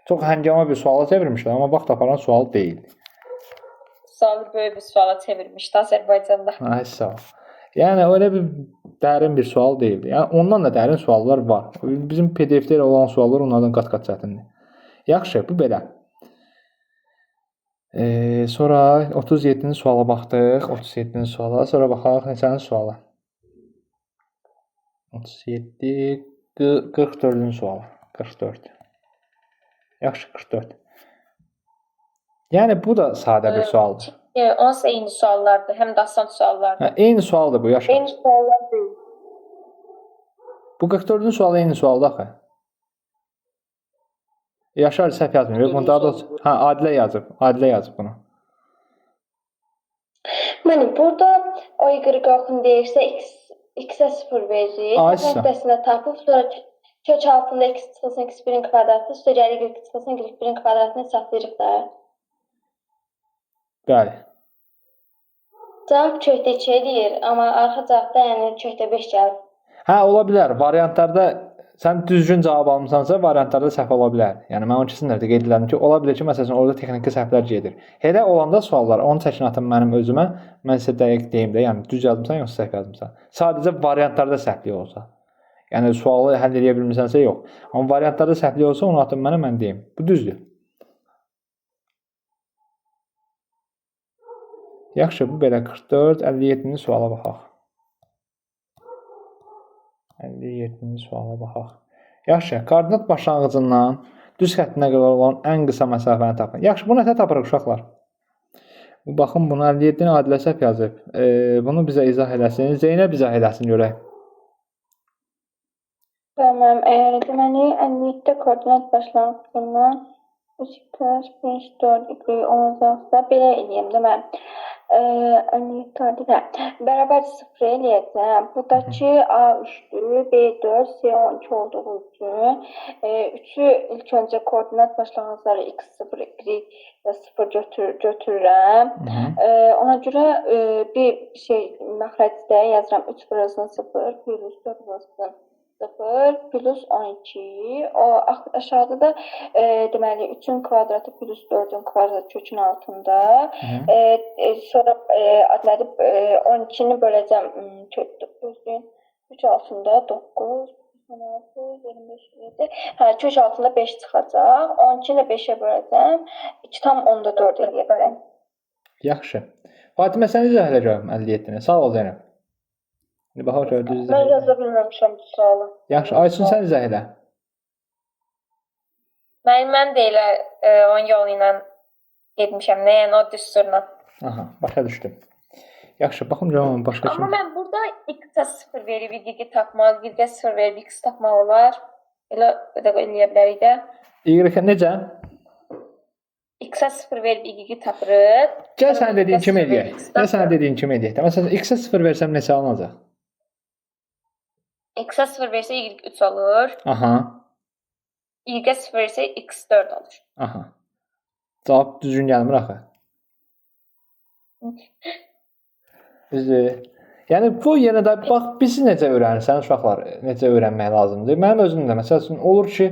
Çox həngama bir suala çevirmişlər, amma vaxt aparan sual deyildi. Sualı böyük bir suala çevirmişdi Azərbaycanda. Ay sağ ol. Yəni öyle bir dərin bir sual deyildi. Yəni ondan da dərin suallar var. Bizim PDF-də olan suallar onlardan qat-qat çətindir. Yaxşı, bu belə. Sonra 37-ci suala baxdıq. 37-ci suala. Sonra baxaq neçənci suala. 37, 44-cü suala. 44. Yaxşı, 44. Yəni bu da sadə bir sualdır. Onsuz eyni suallardır, həm də asan suallardır. Hə, eyni sualdır bu, Yaşar. Eyni suallar deyil. Bu 44-cü sual eyni sualdır axı. Yaşar səhv yazmır. Bunu daha doğrusu Adilə yazıb. Adilə yazıb bunu. Mənim burada o y-ın deyirsə x-ə 0 verir. Nöqtəsində tapıb sonra kök altında x çıxılsın x1-in kvadratı, üstə gəlir y çıxılsın y1-in kvadratını hesablayırıq da. Bəli. Cavab kökdə 2 eləyir, amma arxa cavabda yəni kökdə 5 gəlir. Hə, ola bilər. Variantlarda sən düzgün cavab almısansa, variantlarda səhv ola bilər. Yəni mən onun ikisini də qeyd edirəm ki, ola bilər ki, məsələn, orada texniki səhvlər gedir. Elə olanda suallar, onu çəkin atın mənim özümə. Mən sizə dəqiq deyim də, yəni düz yazmısan yoxsa səhv yazmısan. Sadəcə variantlarda səhvlik olsa. Yəni sualı həll edə bilmirsənsə yox. Amma variantlarda səhvlik olsa, onu atın mənə, mən deyim. Bu düzdür. Yaxşı, bu belə 44, 57-ci suala baxaq. 57-ci suala baxaq. Yaxşı, koordinat başlanğıcından düz xəttinə qədər olan ən qısa məsafəni tapın. Yaxşı, bunu nətə tapırıq uşaqlar? Baxın, bunu 57-ni Adilə səhv yazıb. Bunu bizə izah eləsin. Zeynəb izah eləsin görək. Tamam, deməli 57-də koordinat başlanğıcından 3 + 5 4 olacaqsa belə eləyəm də mən. Bərabər 0 eləyəcəm. Buradakı A3-dür, B4, C12 olduğu üçün 3-ü ilk öncə koordinat başlanğıcları x0, y0 götürürəm. Ona görə bir şey məxrəcdə yazıram 3 vurulsun 0 plus 4 vurulsun 0 plus 12. O aşağıda da deməli 3-ün kvadratı plus 4-ün kvadratı kökün altında. Sonra adları 12-ni böləcəm 3 altında 9 16 25 7. Hə, kök altında 5 çıxacaq. 12-ni də 5-ə böləcəm. 2,4 eləyəcəm. Yaxşı. Fatimə sən izah elə görüm 57-ni. Sağ ol Zeynəb. Baxaq gör düz izah. Mən yaza bilməmişəm bu sualı. Yaxşı, Aysun sən izah elə. Mən də elə onun yolu ilə getmişəm. Yəni o düsturla. Aha, başa düşdüm. Yaxşı, baxım görüm başqa kim. Amma mən burada x-ə 0 verib y-ə tapmaq, y-ə 0 verib x tapmaq olar. Elə də eləyə bilərik də. Y necə? X-ə 0 verib y-ə tapırıq. Gəl sən dediyin kimi eləyək. Gəl sən dediyin kimi eləyək. Məsələn, x-ə 0 versəm neçə alınacaq? X-ə 0 versə y 3 olur. Aha. Y-ə 0 versə x 4 olur. Aha. Cavab düzgün gəlmir axı. Düzdür. Yəni bu yenə də bax biz necə öyrənirsən uşaqlar, necə öyrənmək lazımdır. Mənim özüm də məsələn olur ki,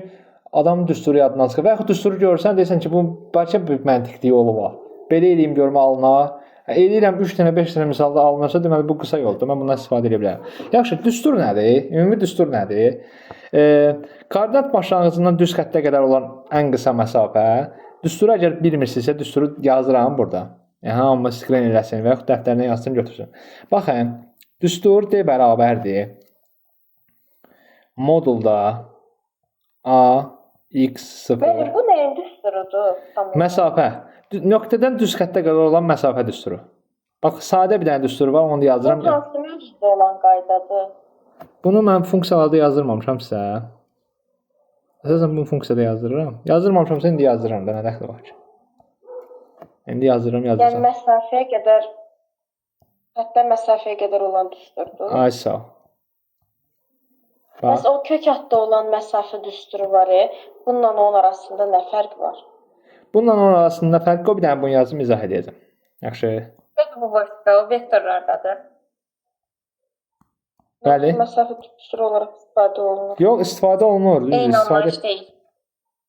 adam düsturu yadından çıxır və yaxud düsturu görsən deyirsən ki, bu bəlkə bir məntiqli yolu var. Belə eləyim görmə alınar. Eləyirəm 3 dənə 5 dənə misalda alınırsa deməli bu qısa yoldur. Mən bundan istifadə edə bilərəm. Yaxşı, düstur nədir? Ümumi düstur nədir? Koordinat başlanğıcından düz xəttə qədər olan ən qısa məsafə. Düsturu əgər bilmirsinizsə düsturu yazıram burada. Hamı skrin eləsin və yaxud dəftərinə yazsın, götürsün. Baxın, düstur D bərabərdir. Modulda A x0. Bu nəyin düsturudur? Məsafə. Nöqtədən düz xəttə qədər olan məsafə düsturu. Bax, sadə bir dənə düsturu var, onu da yazıram. Bu hansı mövzuda olan qaydadır? Bunu mən funksiyalarda yazdırmamışam sizə. Əsasən bunu funksiyada yazdırıram. Yazdırmamışamsa indi yazdırıram da, nə dəxli var ki? İndi yazdırıram. Yəni məsafəyə qədər, hətta məsafəyə qədər olan düsturdur. Ay sağ ol. Bəs o kök hattda olan məsafə düsturu var. Bununla onun arasında nə fərq var? Bununla onun arasında fərq o bir dənə bunu yazım, izah edəcəm. Yaxşı. Peki bu boşda o vektorlardadır. Bəli. Məsafə düsturu olaraq istifadə olunur. Yox, istifadə olunur. Eyni anlayış deyil.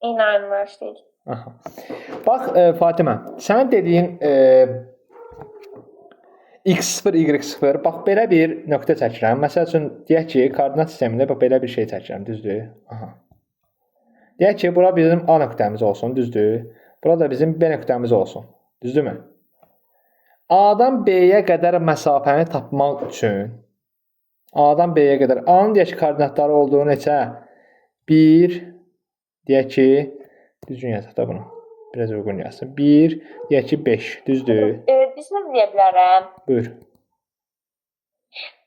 Eyni anlayış deyil. Aha. Bax Fatimə, sənin dediyin x0, y0, bax belə bir nöqtə çəkirəm. Məsəl üçün deyək ki, koordinat sistemində bax belə bir şey çəkirəm, düzdür? Aha. Deyək ki, bura bizim A nöqtəmiz olsun, düzdür? Bura da bizim B nöqtəmiz olsun. Düzdürmü? A-dan B-yə qədər məsafəni tapmaq üçün A-dan B-yə qədər A-nın deyək ki, koordinatları olduğu neçə? 1 deyək ki, düzgün yazaq da bunu. Biraz uyğun yazsın. 1 deyək ki, 5, düzdür? Düzünü deyə bilərəm. Buyur.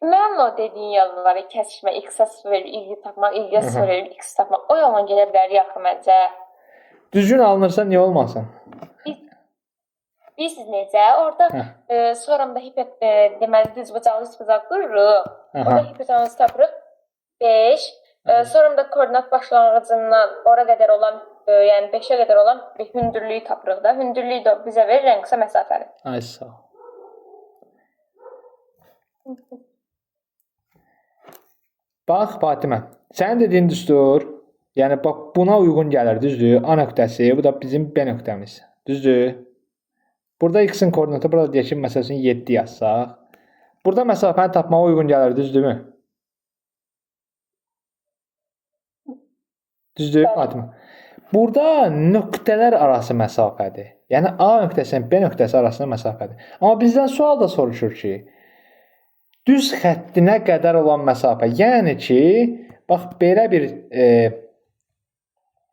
Mən o dediyin yolun var, kəsişmə, x-ə 0 verib, y tapmaq, y-ə 0 verib, x tapmaq. O yolla gedə bilər yaxı məncə. Düzgün alınırsa niyə olmasın? Bilirsiniz necə? Orada sonra da deməli düz bucaq qururuq. Orada hipotenuz tapırıq 5. Sonra da koordinat başlanğıcından ora qədər olan, yəni 5-ə qədər olan bir hündürlüyü tapırıq da. Hündürlüyü də bizə verir ən qısa məsafəni. Ay sağ ol. Bax Fatimə, sənin dediyin düstur, yəni bax buna uyğun gəlir, düzdür? A nöqtəsi, bu da bizim B nöqtəmiz. Düzdür? Burada x-in koordinatı, burada deyək ki, məsəl üçün 7 yazsaq. Burada məsafəni tapmağa uyğun gəlir, düzdürmü? Düzdür, Fatimə? Burada nöqtələr arası məsafədir. Yəni A nöqtəsinin B nöqtəsi arasında məsafədir. Amma bizdən sual da soruşur ki, düz xəttinə qədər olan məsafə. Yəni ki, bax belə bir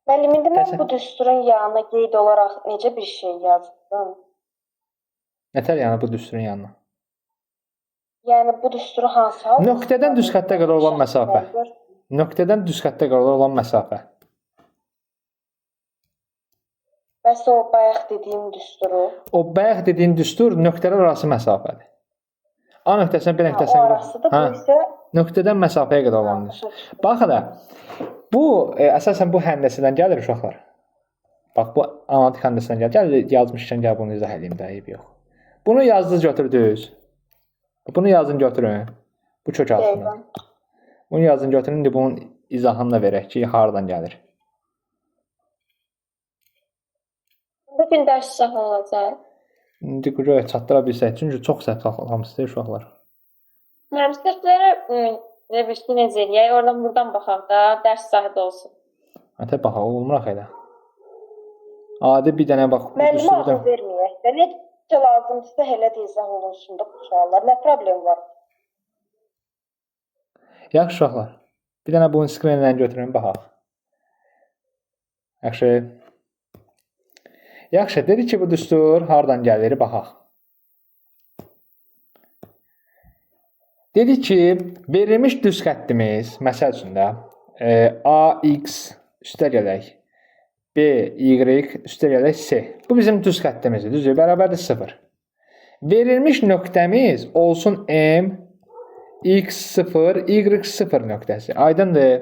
Müəllim, indi mən bu düsturun yanına qeyd olaraq necə bir şey yazdım? Nətər yəni bu düsturun yanına? Yəni bu düsturu hansı halda? Nöqtədən düz xəttə qədər olan məsafə. Nöqtədən düz xəttə qədər olan məsafə. Bəs o bayaq dediyim düsturu. O bayaq dediyin düstur nöqtələr arası məsafədir. A nöqtəsindən B nöqtəsinə O arasıdır, bu isə nöqtədən məsafəyə qədər olan düstur. Bax hələ. Bu əsasən bu həndəsədən gəlir uşaqlar. Bax bu analitik həndəsədən gəlir. Gəl yazmışkən gəl bunu izah edeyim də, eyb yox. Bunu yazdınız götürdünüz. Bunu yazın götürün. Bu kök altında. Bunu yazın götürün. İndi bunun izahını da verək ki, hardan gəlir. Bu gün dərs izahı olacaq. İndi görək çatdıra bilsək. Çünki çox səhv saxlamışsınız uşaqlar. Mənim səhvlərə bilsin necə eləyək. Oradan buradan baxaq da, dərs izahı da olsun. Hətə baxaq, olmuraq elə. Adi bir dənə bax. Müəllimə ağıl verməyək də. Necə lazımdırsa elə də izah olunsun da bu suallar. Nə problem var? Yaxşı uşaqlar. Bir dənə bunun skrinlə götürün, baxaq. Yaxşı. Yaxşı, dedi ki, bu düstur hardan gəlir, baxaq. Dedi ki, verilmiş düz xəttimiz, məsəl üçün də AX üstə gələk, BY üstə gələk C. Bu bizim düz xəttimizdir, düzdür, bərabərdir 0. Verilmiş nöqtəmiz olsun M, X0, Y0 nöqtəsi. Aydındır.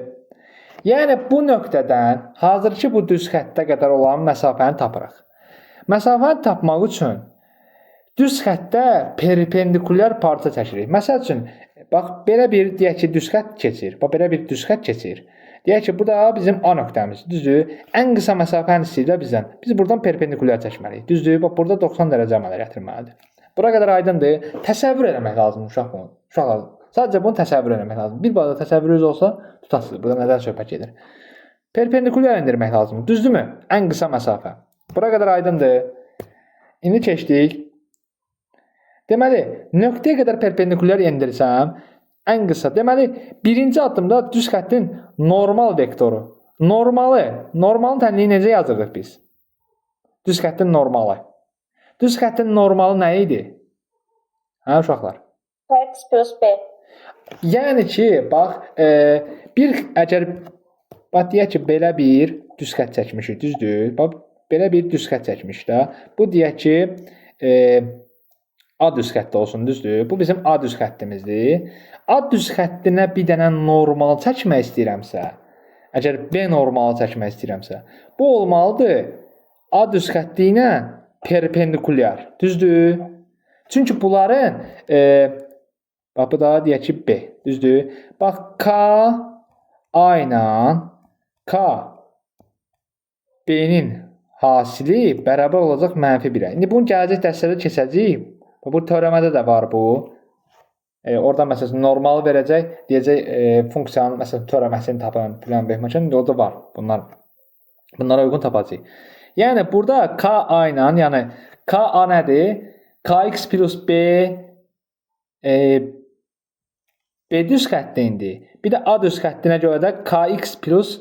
Yəni, bu nöqtədən hazırki bu düz xəttə qədər olan məsafəni tapırıq. Məsafəni tapmaq üçün düz xəttdə perpendikulyar parça çəkirik. Məsəl üçün, bax, belə bir, deyək ki, düz xətt keçir. Bax, belə bir düz xətt keçir. Deyək ki, bu da bizim A nöqtəmiz. Düzdür? Ən qısa məsafəni istəyirlər bizdən. Biz buradan perpendikulyar çəkməliyik. Düzdür? Bax, burada 90 dərəcə əmələ gətirməlidir. Bura qədər aydındır. Təsəvvür eləmək lazımdır uşaq bunu. Uşaqlar, sadəcə bunu təsəvvür eləmək lazımdır. Bir bazda təsəvvürünüz olsa, tutasınız. Burada nədən söhbət gedir? Perpendikulyar endirmək lazımdır. Düzdürmü? Ən qısa məsafə. Bura qədər aydındır. İndi keçdik. Deməli, nöqtəyə qədər perpendikulyar endirsəm, ən qısa. Deməli, birinci addımda düz xəttin normal vektoru. Normalın tənliyi necə yazırdıq biz? Düz xəttin normalı. Düz xəttin normalı nə idi? Hə, uşaqlar? X plus B. Yəni ki, bax, əgər deyək ki, belə bir düz xət çəkmişik, düzdür? Bax, belə bir düz xət çəkmiş də. Bu deyək ki, A düz xəttdə olsun, düzdür? Bu bizim A düz xəttimizdir. A düz xəttinə bir dənə normal çəkmək istəyirəmsə, əgər B normal çəkmək istəyirəmsə, bu olmalıdır A düz xətti ilə perpendikulyar, düzdür? Çünki bunların bax, bu da deyək ki, B, düzdür? Bax, K A ilə K B-nin hasili bərabər olacaq -1-ə. İndi bunu gələcək dərslərdə keçəcəyik. Bu teoremada da var bu. Oradan məsələn normalı verəcək, deyəcək funksiyanın məsələn teoreməsini tapın, filan behməkan. İndi o da var. Bunlara uyğun tapacağıq. Yəni burada K-A ilə, yəni K-A nədir? Kx plus B B düz xəttindir. Bir də A düz xəttinə görə də Kx plus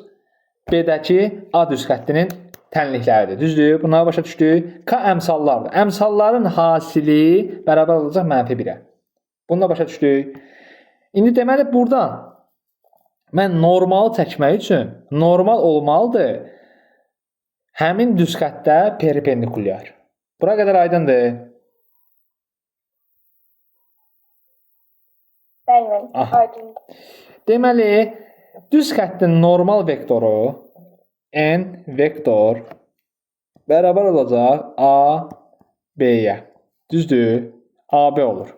B-dəki A düz xəttinin tənlikləridir. Düzdür? Bunları başa düşdük. K əmsallardır. Əmsalların hasili bərabər olacaq -1-ə. Bunu da başa düşdük. İndi deməli buradan mən normalı çəkmək üçün normal olmalıdır həmin düz xəttə perpendikulyar. Bura qədər aydındır. Bəli, aydındır. Deməli, düz xəttin normal vektoru N vektor bərabər olacaq A B-yə. Düzdür? AB olur.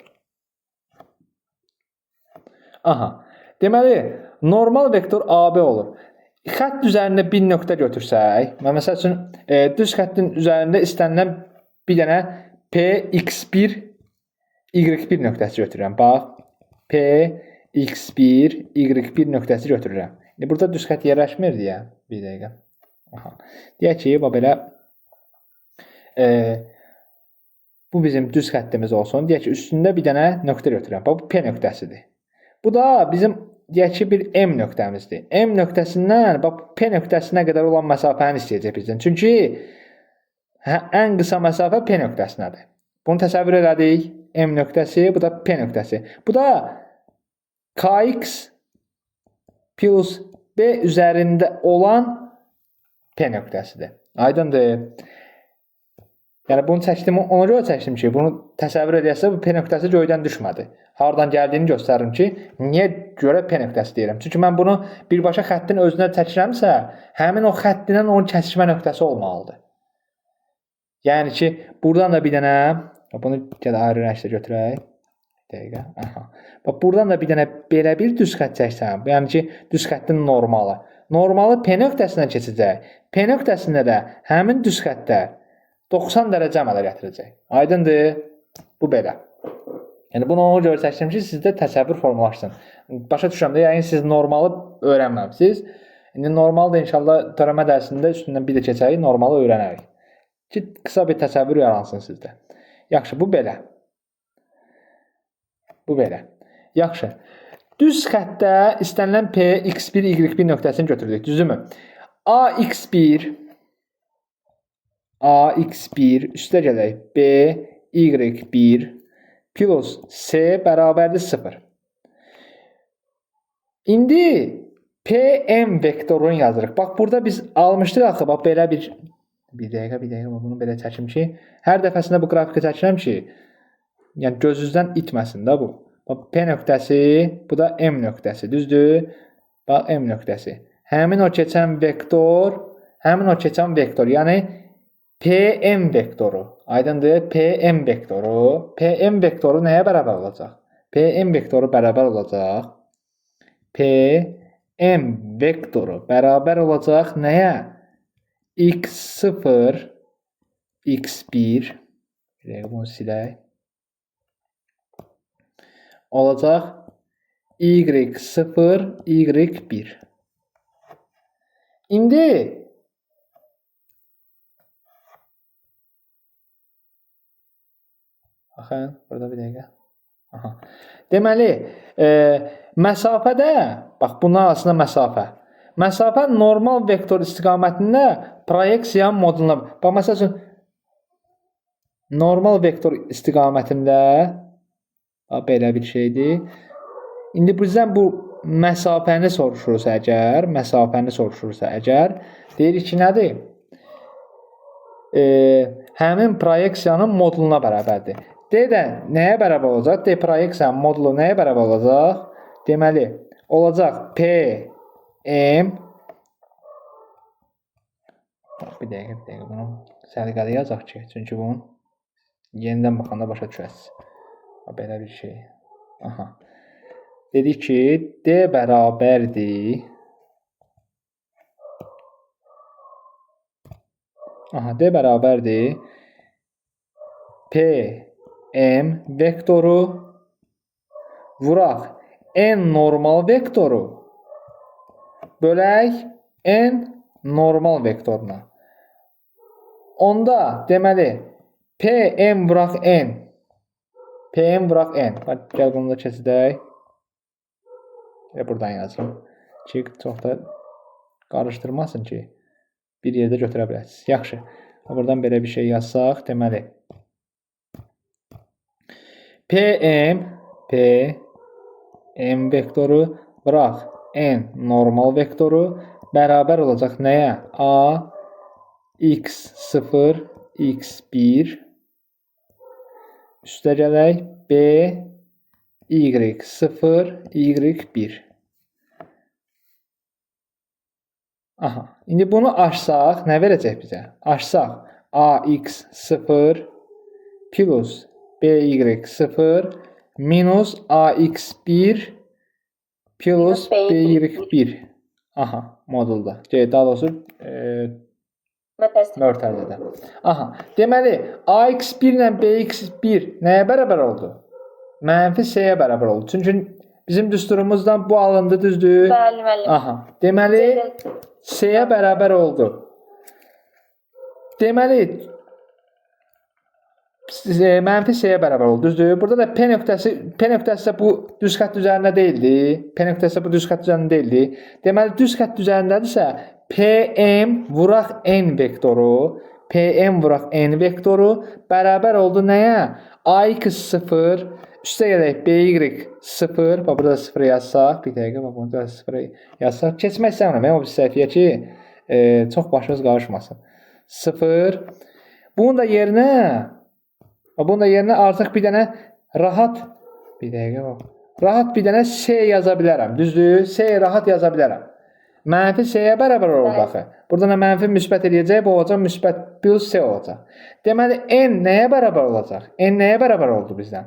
Aha. Deməli, normal vektor AB olur. Xətt üzərində bir nöqtə götürsək, mən məsəl üçün düz xəttin üzərində istənilən bir dənə P(x1) Y1 nöqtəsi götürürəm. Bax, P(x1) Y1 nöqtəsi götürürəm. İndi burada düz xətt yerləşmir deyə. Bir dəqiqə. Aha. Deyək ki, belə bu bizim düz xəttimiz olsun. Deyək ki, üstündə bir dənə nöqtə götürürəm. Bu P nöqtəsidir. Bu da bizim deyək ki, bir M nöqtəmizdir. M nöqtəsindən P nöqtəsinə qədər olan məsafəni istəyəcək bizdən. Çünki ən qısa məsafə P nöqtəsinədir. Bunu təsəvvür elədik. M nöqtəsi, bu da P nöqtəsi. Bu da Kx plus B üzərində olan P nöqtəsidir. Aydındır. Yəni bunu çəkdim, ona görə çəkdim ki, bunu təsəvvür edəsə bu P nöqtəsi göydən düşmədi. Hardan gəldiyini göstərim ki, niyə görə P nöqtəsi deyirəm. Çünki mən bunu birbaşa xəttin özünə çəkirəmsə, həmin o xəttindən onun kəsişmə nöqtəsi olmalıdır. Yəni ki, buradan da bir dənə, bunu gəl ayrı rənglə götürək. Dəqiqə. Aha. Bax buradan da bir dənə belə bir düz xətt çəksəm, yəni ki, düz xəttin normalı. Normalı P nöqtəsinə keçəcək. P nöqtəsində də həmin düz xəttə 90 dərəcə əmələ gətirəcək. Aydındır? Bu belə. Yəni bunu ona görə çəkdim ki, sizdə təsəvvür formalaşsın. Başa düşürəm də, yəni siz normalı öyrənməmisiniz. İndi normalda inşallah törəmə dərsində üstündən bir də keçərik, normalı öyrənərik. Ki, qısa bir təsəvvür yaransın sizdə. Yaxşı, bu belə. Bu belə. Yaxşı. Düz xəttdə istənilən P, X1, Y1 nöqtəsini götürdük. Düzdürmü? AX1 üstə gələk B, Y1 plus C bərabərdir 0. İndi PM vektorunu yazırıq. Bax, burada biz almışdıq axı, bax, belə bir dəqiqə, bunu belə çəkim ki, hər dəfəsində bu qrafiki çəkirəm ki, yəni gözünüzdən itməsin də bu. Bax, P nöqtəsi, bu da M nöqtəsi, düzdür? Bax, M nöqtəsi. Həmin o keçən vektor, yəni PM vektoru. Aydındır? PM vektoru. PM vektoru nəyə bərabər olacaq? PM vektoru bərabər olacaq. PM vektoru bərabər olacaq nəyə? X0, X1. Bunu silək. Olacaq Y0, Y1. İndi baxın, burada bir dəqiqə. Aha. Deməli, məsafədə, bax bunun arasında məsafə. Məsafə normal vektor istiqamətində proyeksiya moduluna. Bax, məsəl üçün, normal vektor istiqamətində belə bir şeydir. İndi bizdən bu məsafəni soruşursa əgər, deyirik ki, nədir? Həmin proyeksiyanın moduluna bərabərdir. Nəyə bərabər olacaq? Proyeksiyanın modulu nəyə bərabər olacaq? Deməli, olacaq PM. Bir dəqiqə, bunu səliqəli yazaq ki, çünki bunun yenidən baxanda başa düşəsiniz. Belə bir şey. Aha. Dedik ki, D bərabərdir. Aha, D bərabərdir. PM vektoru vuraq N normal vektoru bölək N normal vektoruna. Onda deməli PM vuraq N. PM vuraq N. Gəl bunu da keçidək. Buradan yazım. Ki, çox da qarışdırmasın ki, bir yerdə götürə biləsiniz. Yaxşı. Buradan belə bir şey yazsaq, deməli PM vektoru vuraq N normal vektoru bərabər olacaq nəyə? A X0 X1 üstə gələk B Y0 Y1. Aha. İndi bunu açsaq, nə verəcək bizə? Açsaq AX0 plus BY0 minus AX1 plus BY1. Aha, modulda. Daha doğrusu mötərizədə. Aha, deməli AX1 ilə BX1 nəyə bərabər oldu? Mənfi C-yə bərabər oldu. Çünki bizim düsturumuzdan bu alındı, düzdür? Bəli, müəllim. Aha, deməli C-yə bərabər oldu. Deməli mənfi C-yə bərabər oldu, düzdür? Burada da P nöqtəsi bu düz xətt üzərində deyildi. Deməli düz xətt üzərindədirsə PM vuraq N vektoru bərabər oldu nəyə? AX0 üstə gələk BY0, burada 0 yazsaq, bir dəqiqə, burada 0 yazsaq, keçmək istəmirəm o bir səhviyyə ki, çox başımız qarışmasın. 0, Bunun da yerinə artıq bir dənə rahat bir dəqiqə bax. Rahat bir dənə S yaza bilərəm. Düzdür? S rahat yaza bilərəm. Mənfi S-yə bərabər olur axı. Burada nə mənfi müsbət eləyəcək, bu olacaq müsbət plus S olacaq. Deməli n nəyə bərabər olacaq? N nəyə bərabər oldu bizdən?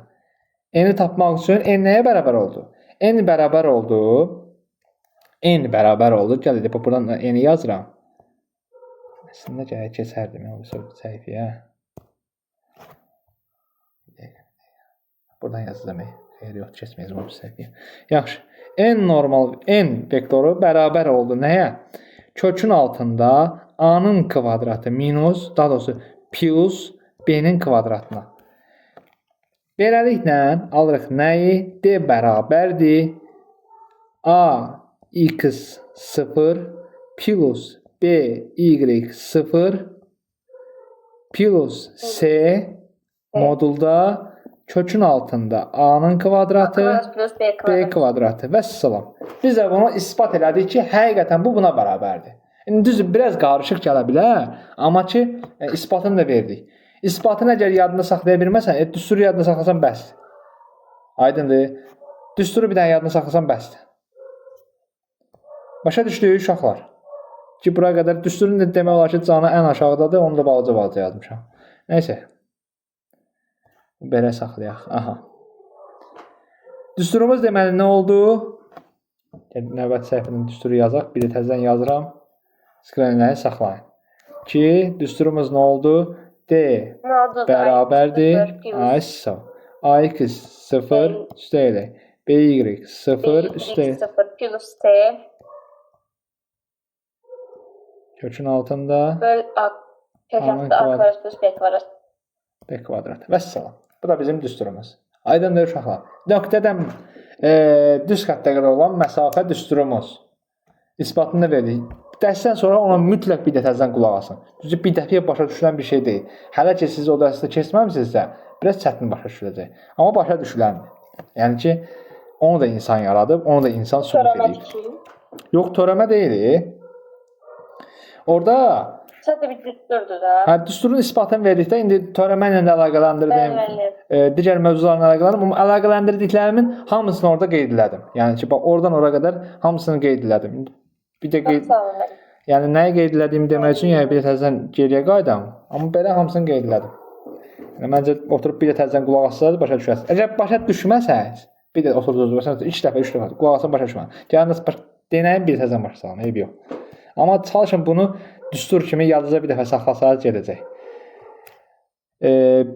N-i tapmaq üçün n nəyə bərabər oldu? N bərabər oldu. N bərabər oldu. Gəl edib buradan n-i yazıram. Əslində gələk keçərdim o səhifəyə. Buradan yazacağam. Xeyr yox, keçməyəcəm o səhifəyə. Yaxşı. N normal, n vektoru bərabər oldu nəyə? Kökün altında a-nın kvadratı minus, daha doğrusu plus b-nin kvadratına. Beləliklə alırıq nəyi? D bərabərdir. A x 0 plus b y 0 plus s modulda kökün altında a-nın kvadratı, b kvadratı və salam. Biz də bunu ispat elədik ki, həqiqətən bu buna bərabərdir. İndi düzdür, biraz qarışıq gələ bilər, amma ki, isbatını da verdik. İsbatını əgər yadında saxlaya bilməsən, düsturu yadında saxlasan bəsdir. Aydındır. Düsturu bir dənə yadında saxlasan bəsdir. Başa düşdük uşaqlar. Ki, bura qədər düsturun da demək olar ki, canı ən aşağıdadır, onu da balaca yazmışam. Nəysə. Belə saxlayaq. Aha. Düsturumuz deməli nə oldu? Növbəti səhifənin düsturu yazaq. Bir də təzədən yazıram. Skrinləri saxlayın. Ki, düsturumuz nə oldu? D bərabərdir. Ax 0 üstəlik. BY 0 üstəlik. Kökün altında Böl A. Kök altında A kvadrat plus B kvadrat. B kvadrat. Vəssalam. Bu da bizim düsturumuz. Aydındır uşaqlar. Nöqtədən düz xəttə qədər olan məsafə düsturumuz. İsbatını verdik. Dərsdən sonra ona mütləq bir dəfədən qulaq asın. Düzdür, bir dəfəyə başa düşülən bir şey deyil. Hələ ki siz o dərsdə keçməmisinizsə, biraz çətin başa düşüləcək. Amma başa düşüləndir. Yəni ki, onu da insan yaradıb, onu da insan sübut edib. Yox, törəmə deyil. Orada Sadəcə bir düsturdur da. Hə, düsturun isbatını verdikdə indi törəmə ilə də əlaqələndirdim. Digər mövzularla əlaqələndirdim. Amma əlaqələndirdiklərimin hamısını orada qeyd elədim. Yəni ki, bax oradan ora qədər hamısını qeyd elədim. Bir də qeyd Yəni nəyi qeyd elədiyimi demək üçün yəni bir də təzədən geriyə qayıdam. Amma belə hamısını qeyd elədim. Yəni məncə oturub bir də təzədən qulaq assınız, başa düşərsiniz. Əgər başa düşməsəniz, bir də oturduğunuz məsələn 2 dəfə, 3 dəfə qulaq asın, başa düşməyin. Gəliniz denəyin bir təzədən başa salın, eybi yox. Amma çalışın bunu düstur kimi yadınıza bir dəfə saxlasanız gedəcək.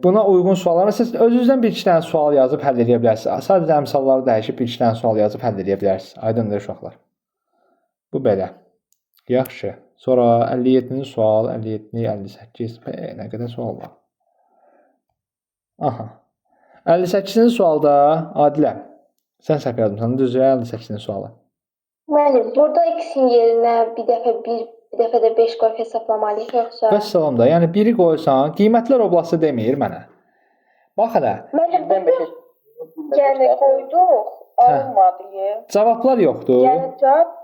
Buna uyğun sualları siz özünüzdən bir-iki dənə sual yazıb həll edə bilərsiniz. Sadəcə əmsalları dəyişib bir-iki dənə sual yazıb həll edə bilərsiniz. Aydındır uşaqlar. Bu belə. Yaxşı. Sonra 57-ci sual, 57, 58, nə qədər sual var? Aha. 58-ci sualda Adilə, sən səhv yazmısan, düzdür 58-ci sualı. Müəllim, burada x-in yerinə bir dəfə də 5 qoyub hesablamalıyıq yoxsa? Vəssalam da, yəni biri qoysan, qiymətlər oblası demir mənə. Bax hələ. Müəllim, yəni qoyduq, alınmadı. Cavablar yoxdur. Yəni cavab,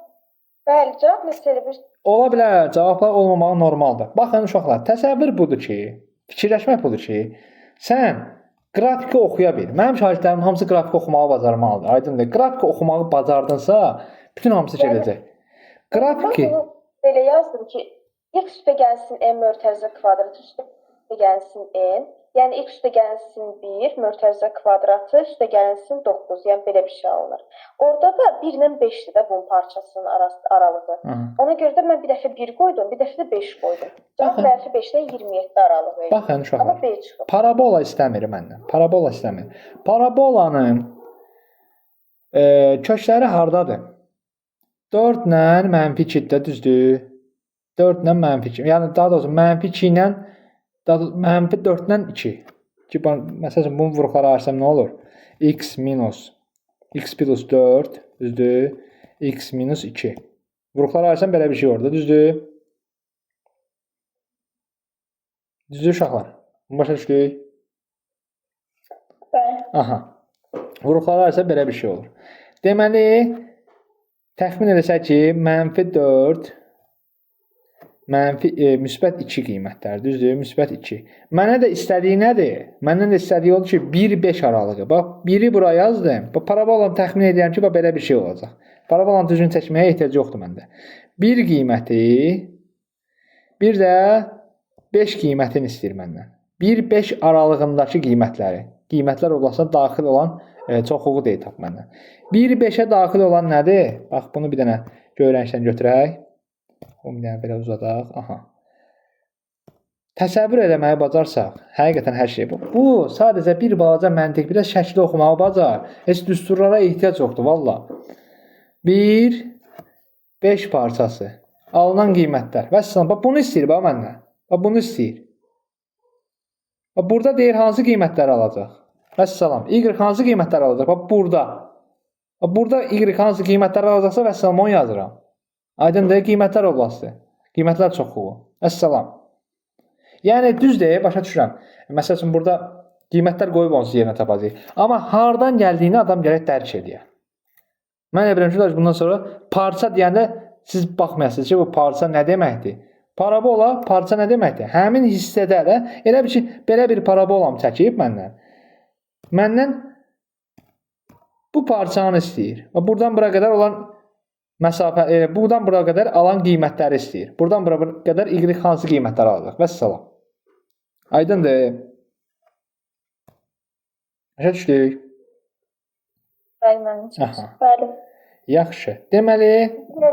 bəli, cavab məsələ bir... Ola bilər, cavablar olmamağı normaldır. Baxın uşaqlar, təsəvvür budur ki, fikirləşmək budur ki, sən qrafiki oxuya bil. Mənim şagirdlərim hamısı qrafiki oxumağı bacarmalıdır. Aydındır. Qrafiki oxumağı bacardınsa, bütün hamısı gələcək. Qrafiki belə yazdım ki, x üstə gəlsin n mötərizə kvadratı üstə gəlsin n. Yəni x üstə gəlsin 1 mötərizə kvadratı üstə gəlsin 9. Yəni belə bir şey alınır. Orada da 1 ilə 5-dir də bunun parçasının aralığı. Ona görə də mən bir dəfə 1 qoydum, bir dəfə də 5 qoydum. Cavab mənfi 5 ilə 27 aralığı verir. Baxın uşaqlar. Amma B çıxır. Parabola istəmir məndən. Parabola istəmir. Parabolanın kökləri hardadır? 4 ilə mənfi 2-də düzdür. 4 ilə mənfi 2. Yəni daha doğrusu mənfi 2 ilə mənfi 4 ilə 2. Ki, məsələn, bunu vuruqlara açsam nə olur? X minus x plus 4 düzdür. X minus 2. Vuruqlara açsam belə bir şey orada düzdür. Düzdür uşaqlar. Başa düşdük? Aha. Vuruqlara açsam belə bir şey olur. Deməli, təxmin edəsək ki, mənfi 4 müsbət 2 qiymətlər, düzdür? Müsbət 2. Mənə də istədiyi nədir? Məndən də istədiyi odur ki, 1-5 aralığı. Bax, 1-i bura yazdım. Bax, parabolanı təxmin edirəm ki, bax belə bir şey olacaq. Parabolanı düzgün çəkməyə ehtiyac yoxdur məndə. 1 qiyməti, bir də 5 qiymətini istəyir məndən. 1-5 aralığındakı qiymətlər oblasına daxil olan çoxluğu deyil tap məndən. 1-5-ə daxil olan nədir? Bax, bunu bir dənə göyrənişdən götürək. Onu bir dənə belə uzadaq. Aha. Təsəvvür eləməyi bacarsaq, həqiqətən hər şey bu. Bu, sadəcə bir balaca məntiq, biraz şəkli oxumağı bacar. Heç düsturlara ehtiyac yoxdur, valla. 1, 5 parçası. Alınan qiymətlər. Vəssalam, bax, bunu istəyir, bax, məndən. Bax, bunu istəyir. Bax, burada deyir, hansı qiymətləri alacaq? Vəssalam, Y hansı qiymətləri alacaq? Bax, burada. Bax, burada Y hansı qiymətləri alacaqsa, vəssalam, onu yazıram. Aydındır, qiymətlər oblasti. Qiymətlər çoxluğu. Əssalam. Yəni, düz deyil, başa düşürəm. Məsəl üçün, burada qiymətlər qoyub onsuz yerinə tapacaq. Amma hardan gəldiyini adam gərək dərk edir. Mən bilirəm ki, bundan sonra parça deyəndə siz baxmayasınız ki, bu parça nə deməkdir? Parabola, parça nə deməkdir? Həmin hissədə də elə bir ki, belə bir parabolam çəkib məndən. Məndən bu parçanı istəyir. Buradan bura qədər olan məsafə, buradan bura qədər alan qiymətləri istəyir. Buradan bura qədər Y hansı qiymətləri alacaq? Vəssalam. Aydındır. Başa düşdük. Bəli. Yaxşı. Deməli,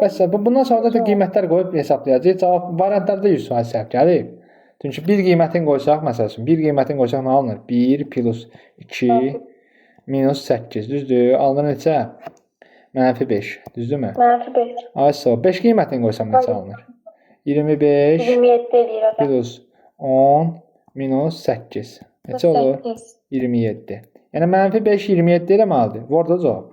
vəssalam. Bundan sonra da qiymətlər qoyub hesablayacaq. Cavab variantlarda 100% səhv gəlib. Çünki bir qiymətini qoysaq, məsəl üçün, bir qiymətini qoysaq nə alınır? 1 plus 2 minus 8. Düzdür? Alınır neçə? -5, düzdürmü? -5. Aysa, 5 qiymətini qoysam neçə alınır? 25 27 eləyir adam. plus 10 minus 8. Neçə olur? 27. Yəni -5 27 eləməlidir. Var da cavab.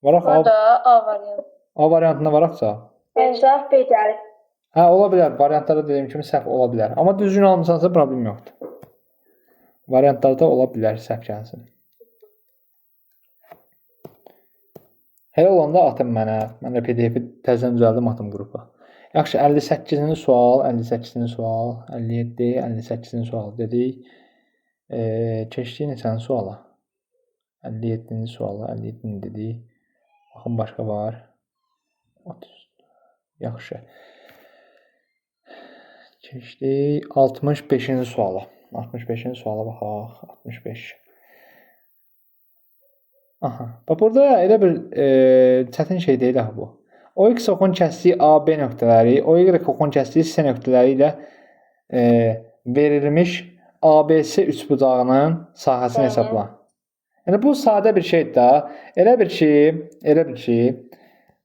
Varaq A variantı. A variantına varaq cavab. Cavab B gəlir. Hə, ola bilər. Variantlarda dediyim kimi səhv ola bilər. Amma düzgün almısansa problem yoxdur. Variantlarda ola bilər səhv gəlsin. Elə olanda atın mənə. Mən də PDF-i təzədən düzəldim, atım qrupa. Yaxşı, 58-ci sual, 58-ci sual, 57, 58-ci sual dedik. Keçdik neçəni suala? 57-ci suala, 57-ni dedik. Baxın, başqa var. 30. Yaxşı. Keçdik 65-ci suala. 65-ci suala baxaq. 65. Aha. Bax, burada elə bir çətin şey deyil bu. OX oxun kəsdiyi AB nöqtələri, OY oxun kəsdiyi C nöqtələri ilə verilmiş ABC üçbucağının sahəsini hesabla. Yəni, bu sadə bir şeydir da. Elə bir ki,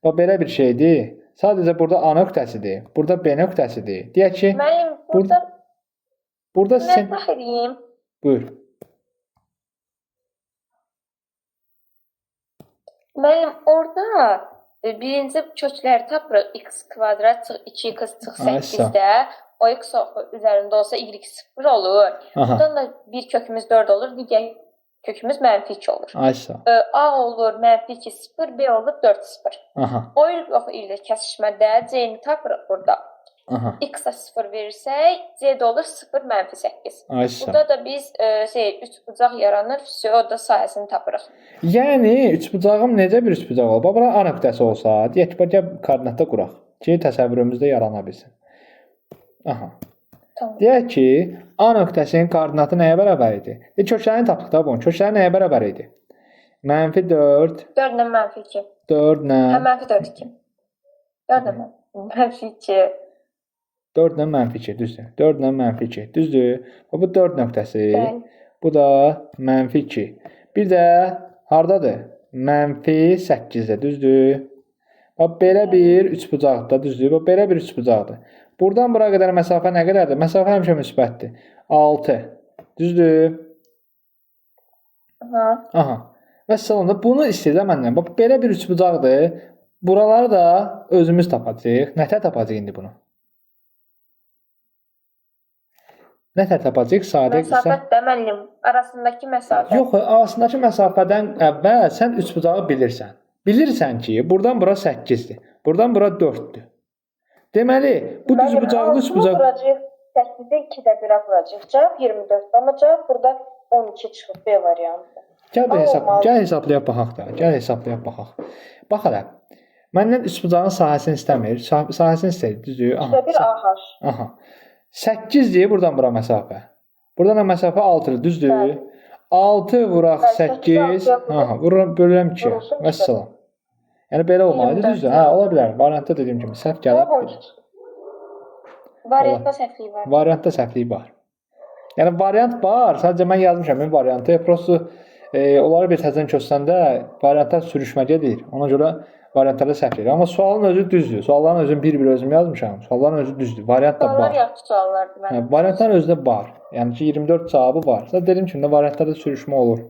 bax, belə bir şeydir. Sadəcə burada A nöqtəsidir, burada B nöqtəsidir. Deyək ki, Müəllim, burada mən daxil edeyim. Buyur. Müəllim, orada birinci kökləri tapırıq. X kvadrat çıx 2x çıx 8-də o x üzərində olsa y 0 olur. Buradan da bir kökümüz 4 olur, digər kökümüz -2 olur. A olur -2 0, B olur 4 0. O ilə kəsişmədə C-ni tapırıq burada. X-a 0 verirsək, C-də olur 0 -8. Burada da biz üçbucaq yaranır, o da sahəsini tapırıq. Yəni, üçbucağım necə bir üçbucaq olur? Bax, bura A nöqtəsi olsa, deyək ki, gəl koordinatda quraq ki, təsəvvürümüzdə yarana bilsin. Deyək ki, A nöqtəsinin koordinatı nəyə bərabər idi? Köklərini tapdıq da bunun. Kökləri nəyə bərabər idi? -4. 4 ilə -2. 4 ilə... -4 2. 4 ilə -2. 4 ilə -2, düzdür. 4 ilə -2, düzdür. Bu 4 nöqtəsi. Bu da -2. Bir də hardadır? -8-də, düzdür. Belə bir üçbucaqdır, düzdür. Belə bir üçbucaqdır. Buradan bura qədər məsafə nə qədərdir? Məsafə həmişə müsbətdir. 6. Düzdür. Və sonunda bunu istəyir məndən. Bax, belə bir üçbucaqdır. Buraları da özümüz tapacağıq. Nətər tapacağıq indi bunu? Nətər tapacağıq? Sadə qısa. Məsafət də müəllim, arasındakı məsafə. Yox, arasındakı məsafədən əvvəl sən üçbucağı bilirsən. Bilirsən ki, buradan bura 8-dir. Buradan bura 4-dür. Deməli, bu düzbucaqlı üçbucaq vuracağıq 8-də 2-də 1-ə vuracağıq. Cavab 24. Amma cavab burada 12 çıxıb B variantı. Gəl hesablayaq baxaq da. Gəl hesablayaq baxaq. Bax hələ. Məndən üçbucağın sahəsini istəmir. Sahəsini istəyir, düzdür? Aha. 1 AH. Aha. 8-dir buradan bura məsafə. Buradan da məsafə 6-dır, düzdür? Bəli. 6 vuraq 8. Aha, vururam bölürəm 2-yə. Vəssalam. Yəni belə olmalıdır, düzdür? Hə, ola bilər. Variantda dediyim kimi səhv gəlir. Variantda səhvlik var. Variantda səhvlik var. Yəni variant var, sadəcə mən yazmışam mən variantı. Prosta onları bir təzədən köçsəndə variantlar sürüşməcədir. Ona görə variantlarda səhv edir. Amma sualın özü düzdür. Sualların özünü bir-bir özüm yazmışam. Sualların özü düzdür. Variant da var. Suallar yaxşı suallardır mənim. Hə, variantların özü də var. Yəni ki 24 cavabı var. Sadəcə dediyim kimi də variantlarda sürüşmə olur.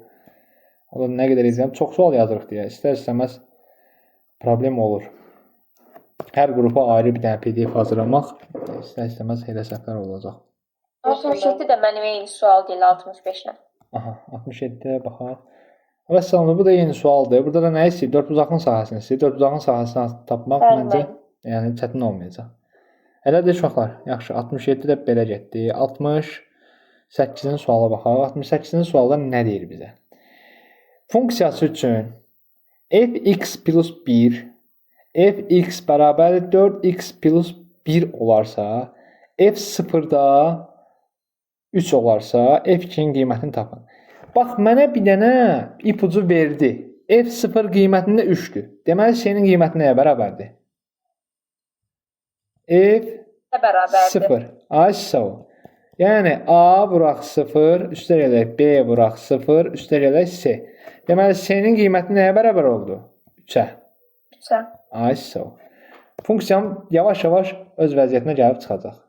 O da nə qədər izləyəm, çox sual yazırıq deyə istər-istəməz problem olur. Hər qrupa ayrı bir dənə PDF hazırlamaq istər-istəməz elə səhvlər olacaq. 67 də mənim eyni sual deyil 65-lə. Aha, 67-də baxaq. Vəssalam, bu da yeni sualdır. Burada da nə istəyir? Dördbucaqlının sahəsini istəyir. Dördbucaqlının sahəsini tapmaq məncə yəni çətin olmayacaq. Elədir uşaqlar. Yaxşı, 67 də belə getdi. 68-in suala baxaq. 68-in sualda nə deyir bizə? Funksiyası üçün fx plus 1 fx bərabərdir 4x plus 1 olarsa f0-da 3 olarsa f2-nin qiymətini tapın. Bax, mənə bir dənə ipucu verdi. F0 qiymətində 3-dür. Deməli, C-nin qiyməti nəyə bərabərdir? F0. Ay, sağ ol. Yəni, A vuraq 0, üstər elək B vuraq 0, üstər elək C. Deməli, C-nin qiyməti nəyə bərabər oldu? 3-ə. 3-ə. Ay, sağ ol. Funksiyam yavaş-yavaş öz vəziyyətinə gəlib çıxacaq.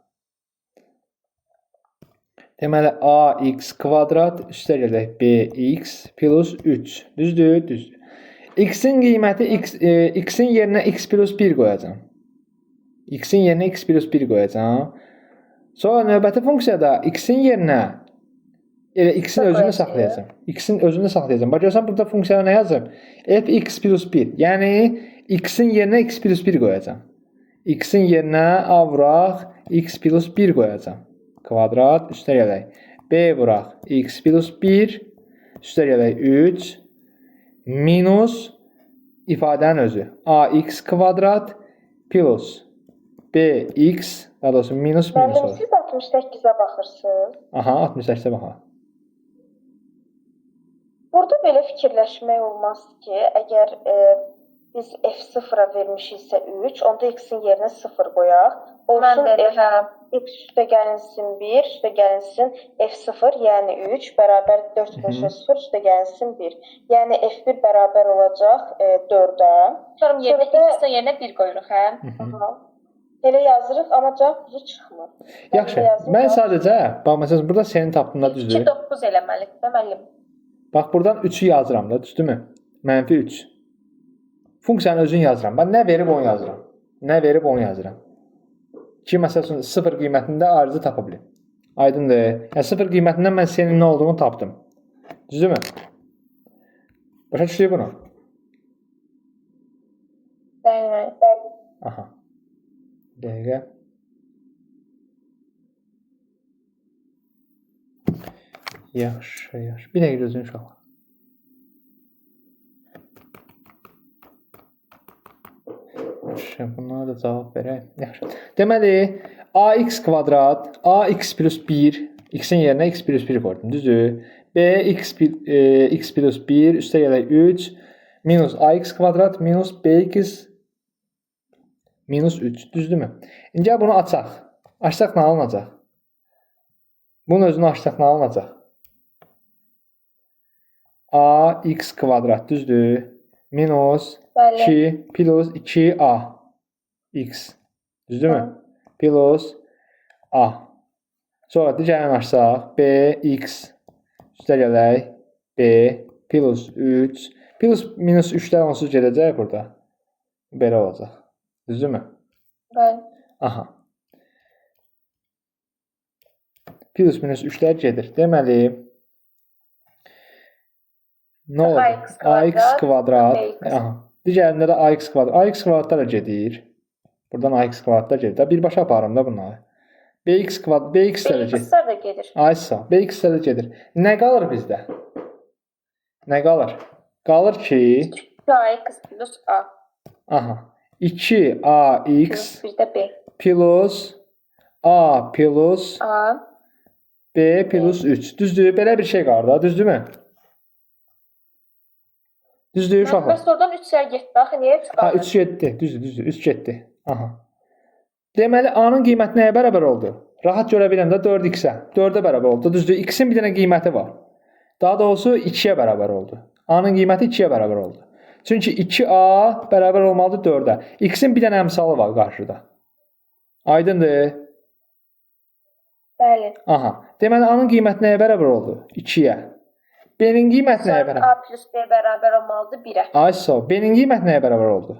Deməli, ax kvadrat üstər elək bx plus 3. Düzdür? Düzdür. X-in qiyməti, x-in yerinə x plus 1 qoyacam. X-in yerinə x plus 1 qoyacam. Sonra növbəti funksiyada x-in yerinə elə x-in özünü saxlayacam. X-in özünü saxlayacam. Bax, görsən, burada funksiyada nə yazım? Fx plus 1. Yəni, x-in yerinə x plus 1 qoyacam. X-in yerinə a vuraq x plus 1 qoyacam. Kvadrat üstər elək b vuraq x plus 1 üstər elək 3 minus ifadənin özü ax kvadrat plus bx daha doğrusu minus minus olur. Siz 68-ə baxırsınız. Aha, 68-ə baxaq. Burada belə fikirləşmək olmaz ki, əgər biz f0-a vermişiksə 3, onda x-in yerinə 0 qoyaq. Olsun x üstə gəlinsin 1, üstə gəlinsin f0, yəni 3, bərabər 4 bölü 0, üstə gəlinsin 1. Yəni f1 bərabər olacaq 4-ə. Sonra x-in yerinə 1 qoyuruq, hə? Elə yazırıq, amma cavab düzü çıxmır. Yaxşı, mən sadəcə, bax, məsələn, burada C-ni tapdığımda düzdür. 2-9 eləməlidir də müəllim. Bax, buradan 3-ü yazıram da, düzdürmü? Mənfi 3. Funksiyanın özünü yazıram. Mən nə verib onu yazıram. Nə verib onu yazıram. Ki, məsələn, 0 qiymətində arızı tapa bilim. Aydındır. Yəni, 0 qiymətindən mən C-nin nə olduğunu tapdım. Düzdürmü? Başa düşdük bunu? Bəli. Aha. Dəqiqə. Yaxşı, yaxşı. Bir dəqiqə gözünü uşaq. Yaxşı, bunlara da cavab verək. Yaxşı. Deməli, ax kvadrat, ax plus 1, x-in yerinə x plus 1 qoydum, düzdür? Bx x plus 1 üstə gələk 3 minus ax kvadrat minus bx minus 3, düzdürmü? İndi bunu açaq. Açsaq nə alınacaq? Bunun özünü açsaq nə alınacaq? ax kvadrat, düzdür? Minus 2 plus 2a x, düzdürmü? Plus a. Sonra digərini açsaq, bx üstə gələk b plus 3 plus minus 3-lər onsuz gedəcək burada. Belə olacaq. Düzdürmü? Bəli. Aha. Plus minus 3-lər gedir. Deməli, nə olacaq? Ax kvadrat. Aha. Digərində də ax kvadrat. Ax kvadratlar da gedir. Buradan ax kvadratda gedir. Da birbaşa aparım da bunları. Bx kvadrat, bx də gedir. Bx'lər də gedir. Ay sağ, bx də gedir. Nə qalır bizdə? Nə qalır? Qalır ki, 2ax plus a. aha, 2ax Bir də b. plus a plus A. b plus 3. Düzdür? Belə bir şey qalır da, düzdürmü? Düzdür uşaqlar? Bəs oradan 3'lər getdi. Axı niyə 3 Ha, qaldı? 3 getdi. Düzdür, 3 getdi. Aha. Deməli, A-nın qiyməti nəyə bərabər oldu? Rahat görə biləm də 4x-ə. 4-ə bərabər oldu. Düzdür? X-in bir dənə qiyməti var. Daha doğrusu 2-yə bərabər oldu. A-nın qiyməti 2-yə bərabər oldu. Çünki 2A bərabər olmalıdır 4-ə. X-in bir dənə əmsalı var qarşıda. Aydındır? Bəli. Aha. Deməli, A-nın qiyməti nəyə bərabər oldu? 2-yə. B-nin qiyməti nəyə bərabər? A plus B bərabər olmalıdır 1-ə. Ay sağ ol. B-nin qiyməti nəyə bərabər oldu?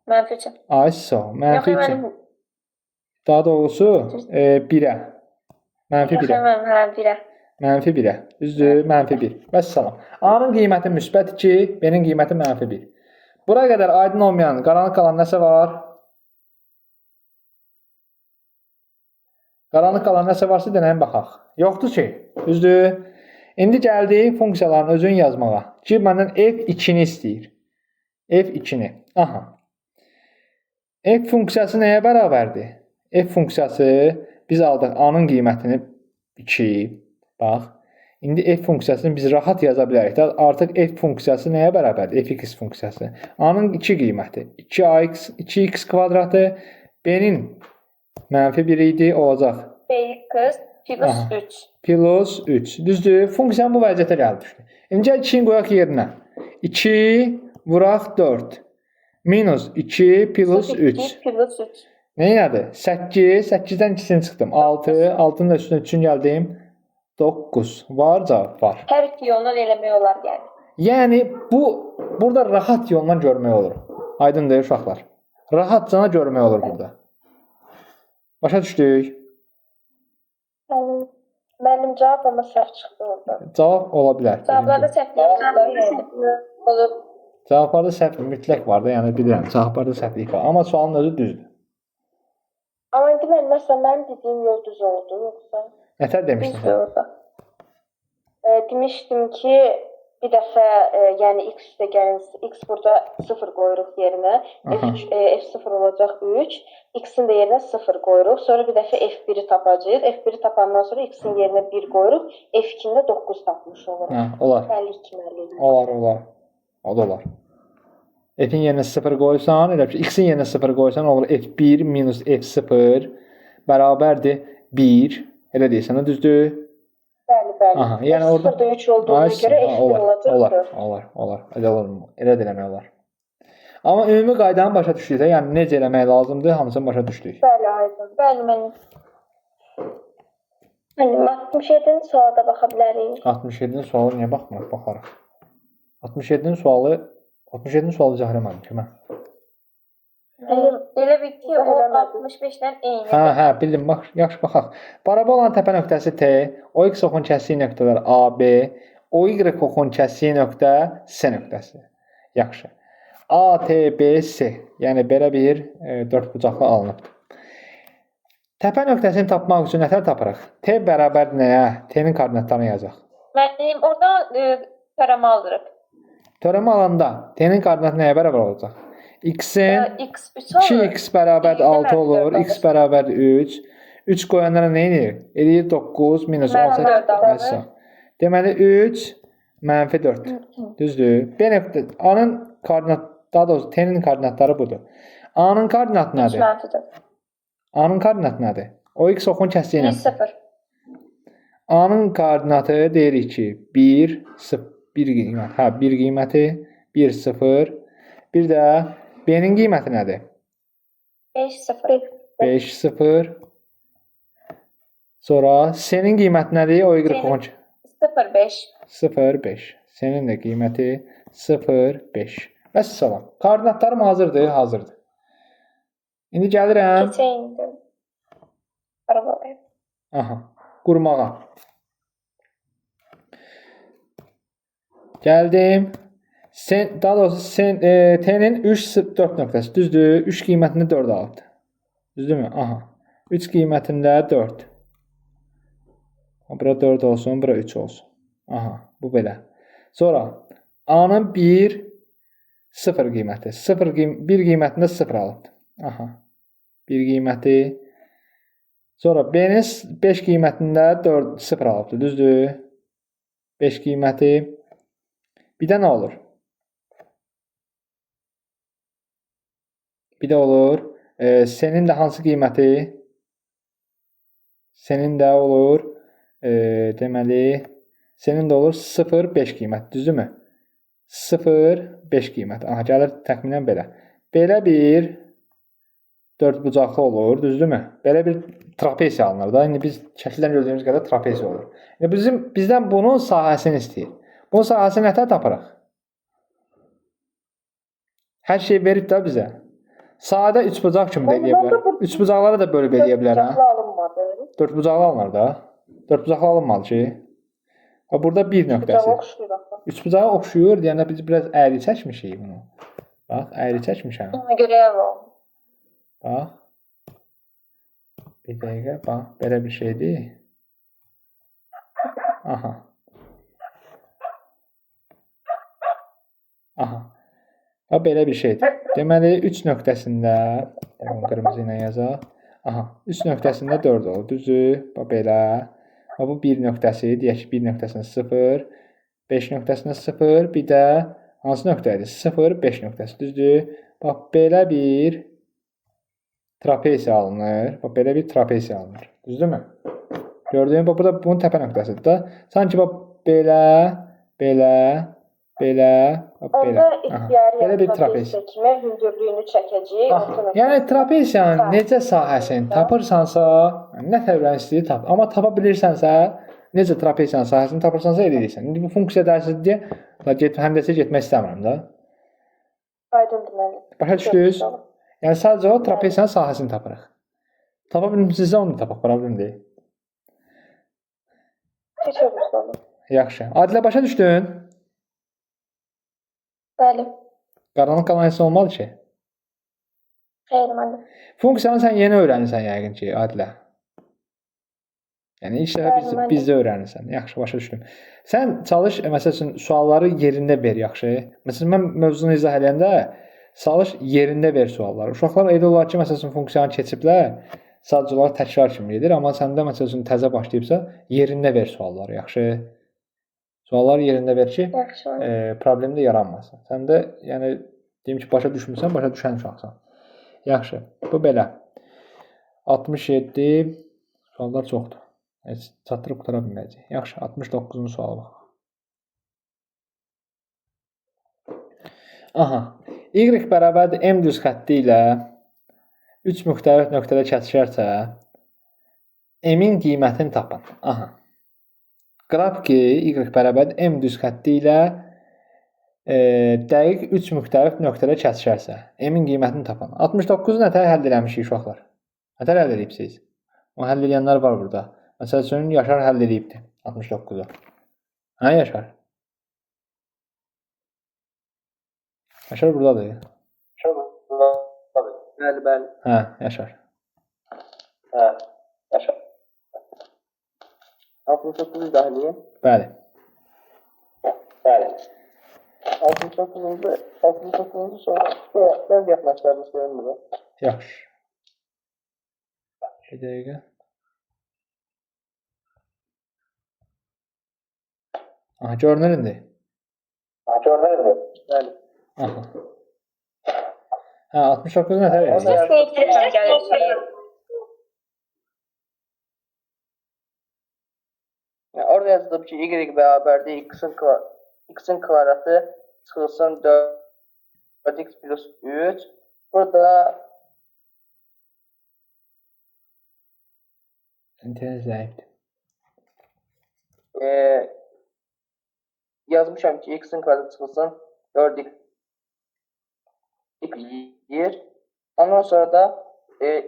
Mənfi 2. Ay sağ ol. Mənfi 2. Daha doğrusu 1-ə. Mənfi 1-ə. Yox, 1-ə. Mənfi 1-ə. Düzdür? Mənfi 1. Vəssalam. A-nın qiyməti müsbət 2, B-nin qiyməti mənfi 1. Bura qədər aydın olmayan, qaranlıq qalan nəsə var? Qaranlıq qalan nəsə varsa denəyin baxaq. Yoxdur ki. Düzdür? İndi gəldi funksiyaların özünü yazmağa. Ki, məndən f2-ni istəyir. f2-ni. Aha. F funksiyası nəyə bərabərdir? F funksiyası biz aldıq A-nın qiymətini 2. Bax. İndi f funksiyasını biz rahat yaza bilərik. Artıq f funksiyası nəyə bərabərdir? Fx funksiyası. A-nın 2 qiyməti. 2x kvadratı. B-nin mənfi 1 idi, olacaq. Bx plus 3. Plus 3. Düzdür? Funksiyanın bu vəziyyətə gəldi düşdü. İndi 2-ni qoyaq yerinə. 2 vuraq 4. Minus 2 plus 3. 2 plus 3. Neyədir? 8. 8-dən 2-sini çıxdım. 6. 6-nın da üstünə 3-ün gəldim. 9. Var cavab? Var. Hər iki yoldan eləmək olar yəni. Yəni, burada rahat yolla görmək olur. Aydındır uşaqlar. Rahatcana görmək olur burada. Başa düşdük? Mənim cavab amma səhv çıxdı orada. Cavab ola bilər. Cavablarda səhvlik olur. Cavablarda səhv mütləq var da, yəni bilirəm. Cavablarda səhvlik var. Amma sualın özü düzdür. Amma indi məsələn, mənim dediyim yol düz oldu, yoxsa? Nətər demişdin? orada. Demişdim ki, bir dəfə, yəni x üstə gəlin, x burada 0 qoyuruq yerinə, f0 olacaq 3, x-in də yerinə 0 qoyuruq, sonra bir dəfə f1-i tapacağıq, f1-i tapandan sonra x-in yerinə 1 qoyuruq, f2-ni də 9 tapmış oluruq. Hə, olar. Bəlli ikməliyik. Olar. O da olar. F-in yerinə 0 qoysan, elə ki, x-in yerinə 0 qoysan, olur f1 minus f0 bərabərdir 1. Elə deyirsən, düzdür? Bəli. Aha, yəni orada 0-da 3 olduğuna görə f1 olacaq 4. Olar. Elə də eləmək olar. Amma ümumi qaydanı başa düşdükdə, yəni necə eləmək lazımdır, hamısını başa düşdük. Bəli, aydın. Bəli, mənim. 67-ci suala da baxa bilərik. 67-ci sualı niyə baxmırıq? Baxarıq. 67-ci sualı izah eləmədim ki, mən. Elə bil ki, o 65-dən eyni. Hə, bildim. Bax, yaxşı baxaq. Parabolanın təpə nöqtəsi T, OX oxun kəsdiyi nöqtələr AB, OY oxun kəsdiyi nöqtə C nöqtəsi. Yaxşı. ATBC, yəni belə bir dördbucaqlı alınıb. Təpə nöqtəsini tapmaq üçün nətər tapırıq? T bərabər nəyə? T-nin koordinatlarını yazaq. Mənim oradan törəmə alırıq. Törəmə alanda T-nin koordinatı nəyə bərabər olacaq? X-in X 3 olur. 2x bərabər 6 olur, x bərabər 3. 3 qoyanlara nə edir? Eləyir 9 minus 18. Deməli 3 mənfi 4. Düzdür? B nöqtə A-nın koordinat, daha doğrusu T-nin koordinatları budur. A-nın koordinatı nədir? A-nın koordinatı nədir? O x oxun kəsdiyi nöqtə. 0. A-nın koordinatı deyirik ki 1 0 1 qiymət. Hə, 1 qiyməti 1 0. Bir də B-nin qiyməti nədir? 5 0. 5 0. Sonra C-nin qiyməti nədir? O y oxun 0 5. 0 5. C-nin də qiyməti 0 5. Vəssalam. Koordinatlarım hazırdır, hazırdır. İndi gəlirəm. Keçəyində. Parabola. Aha, qurmağa. Gəldim. Daha doğrusu T'nin 3 4 nöqtəsi düzdür. 3 qiymətini 4 alıbdı. Düzdürmü? Aha. 3 qiymətində 4. Bura 4 olsun, bura 3 olsun. Aha, bu belə. Sonra A'nın 1 0 qiyməti. 1 qiymətində 0 alıbdı. Aha. 1 qiyməti. Sonra B'nin 5 qiymətində 4 0 alıbdı. Düzdür? 5 qiyməti. Bir də nə olur? Bir də olur. S'nin də hansı qiyməti? S'nin də olur. Deməli, S'nin də olur 0 5 qiymət. Düzdürmü? 0 5 qiymət. Aha, gəlir təxminən belə. Belə bir 4 bucaqlı olur. Düzdürmü? Belə bir trapesiya alınır da. İndi biz şəkildən gördüyümüz qədər trapesiya olur. Bizdən bunun sahəsini istəyir. Bunun sahəsini nətər tapırıq? Hər şey verib də bizə. Sadə 3 bucaq kimi də eləyə bilər. 3 bucaqları da bölüb eləyə bilər. 4 bucaqlı alınır da. 4 bucaqlı alınmalı ki. Burada 1 nöqtəsi. 3 bucağa oxşuyur. Deyəndə biz biraz əyri çəkmişik bunu. Bax, əyri çəkmişəm. Ona görə var. Bax. Bir dəqiqə, bax, belə bir şeydir. Aha. Aha. Bax, belə bir şeydir. Deməli, 3 nöqtəsində, qırmızı ilə yazaq. Aha, 3 nöqtəsində 4 olur. Düzdür? Bax, belə. Bax, bu 1 nöqtəsi, deyək ki, 1 nöqtəsində 0, 5 nöqtəsində 0, bir də hansı nöqtə idi? 0, 5 nöqtəsi. Düzdür? Bax, belə bir trapesiya alınır. Bax, belə bir trapesiya alınır. Düzdürmü? Gördüyün, bax, burada bunun təpə nöqtəsidir da. Sanki, bax, belə, belə, belə, bax, belə. Belə bir trapesiya. Kimi hündürlüyünü çəkəcək. Yəni, trapesiyanın necə sahəsini tapırsansa, nə tərəfdən istəyir tap. Amma tapa bilirsənsə, necə trapesiyanın sahəsini tapırsansa eləyirsən. İndi bu funksiya dərsidir deyə, həndəsə getmək istəmirəm da. Aydındır mənim. Başa düşdünüz? Yəni, sadəcə o trapesiyanın sahəsini tapırıq. Tapa bilmişsinizsə onu da tapaq, problem deyil. Heç olursa. Yaxşı. Adilə, başa düşdün? Bəli. Qaranlıq qalan olmalı ki. Xeyr, mənim. Funksiyanı sən yeni öyrənirsən yəqin ki, Adilə. Yəni, ilk dəfə bizdə öyrənirsən. Yaxşı, başa düşdüm. Sən çalış, məsəl üçün, sualları yerində ver, yaxşı. Məsələn, mən mövzunu izah edəndə çalış yerində ver sualları. Uşaqlar elə olar ki, məsəl üçün, funksiyanı keçiblər, sadəcə olaraq təkrar kimi gedir. Amma səndə, məsəl üçün, təzə başlayıbsa, yerində ver sualları, yaxşı. Sualları yerində ver ki, problem də yaranmasın. Sən də, yəni, deyim ki, başa düşmürsən, başa düşən uşaqsan. Yaxşı, bu belə. 67, suallar çoxdur. Heç çatdırıb qutara bilməyəcək. Yaxşı, 69-cu suala bax. Aha, y bərabərdir m düz xətti ilə 3 müxtəlif nöqtədə kəsişərsə, m-in qiymətini tapın. Aha. Qraf ki, y bərabərdir m düz xətti ilə dəqiq 3 müxtəlif nöqtədə kəsişərsə, m-in qiymətini tapın. 69-u nətər həll eləmişik uşaqlar? Nətər həll edibsiniz? O həll edənlər var burada. Məsəl üçün, Yaşar həll edibdir 69-u. Hə, Yaşar? Yaşar buradadır. Yaşar buradadır. Bəli, bəli. Hə, Yaşar. Hə, Yaşar. 69-u da eləyim. Bəli. Bəli. 69-cu sonra bəzi yaxınlaşlarını görünmür. Yaxşı. Bir dəqiqə. Aha, görünür indi. Görünür indi. Bəli. Aha. Hə, 69 nətər verir? Orada yazılıb ki, y bərabərdir x-in kvadratı çıxılsın 4x plus 3. Burada İnternet zəifdir. Yazmışam ki, x-in kvadratı çıxılsın 4x yiyir. Ondan sonra da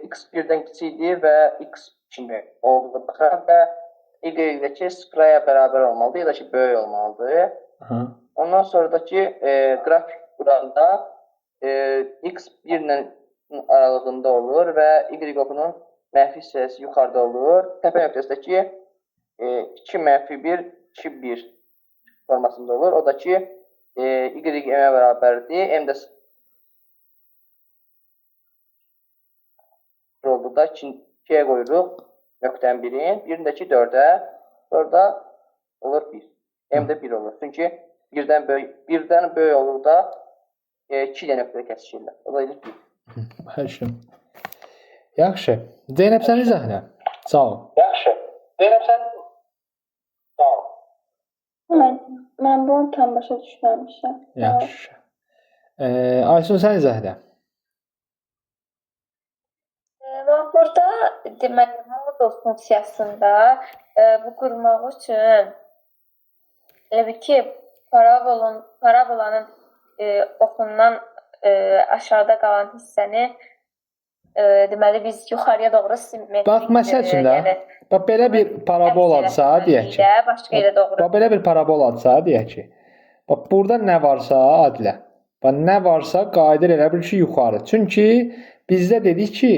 x birdən kiçikdir və x kimi olduğu baxar və y-dəki sıfıraya bərabər olmalıdır ya da ki, böyük olmalıdır. Aha. Ondan sonradakı qrafik quranda x 1 ilə aralığında olur və y okunun mənfi hissəsi yuxarıda olur. Təpə nöqtəsindəki 2 mənfi 1, 2, 1 formasında olur. O da ki, y m-ə bərabərdir. M də olduqda 2-yə qoyuruq nöqtənin 1-in. 1-in də ki, 4-ə. Orada olur 1. M də 1 olur. Çünki 1-dən böyük olur da 2 ilə nöqtədə kəsişirlər. O da 1. Yaxşı. Yaxşı. Zeynəb sən izah elə. Sağ ol. Yaxşı. Zeynəb sən? Sağ ol. Mən bunu tam başa düşməmişəm. Yaxşı. Aysun sən izah elə. Mən burada deməli modul funksiyasında bu qurmaq üçün elə bil ki parabolanın oxundan aşağıda qalan hissəni deməli biz yuxarıya doğru simmetrik. Bax məsəl üçün də bax belə bir paraboladsa deyək ki. Başqa yerə doğru. Bax belə bir paraboladsa deyək ki. Bax burada nə varsa Adilə. Bax nə varsa qayıdır elə bil ki yuxarı. Çünki bizdə dedik ki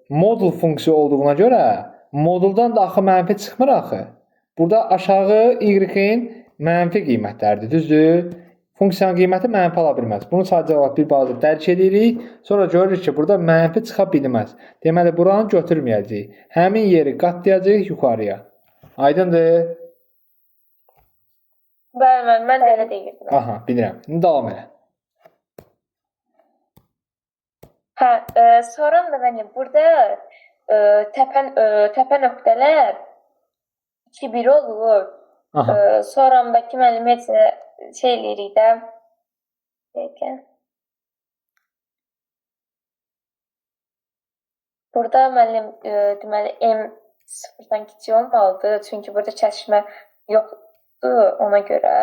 modul funksiya olduğuna görə moduldan da axı mənfi çıxmır axı. Burada aşağı y-in mənfi qiymətləridir, düzdür? Funksiyanın qiyməti mənfi ala bilməz. Bunu sadəcə olaraq bir bazada dərk edirik. Sonra görürük ki, burada mənfi çıxa bilməz. Deməli, buranı götürməyəcəyik. Həmin yeri qatlayacağıq yuxarıya. Aydındır? Bəli, mən də elə deyirdim. Aha, bilirəm. İndi davam elə. Sonra da mənim burada təpə nöqtələr 2-1 olur. Sonrandakı müəllim heç şey eləyirik də. Burada müəllim deməli M 0-dan kiçik olmalıdır. Çünki burada kəsişmə yoxdur ona görə.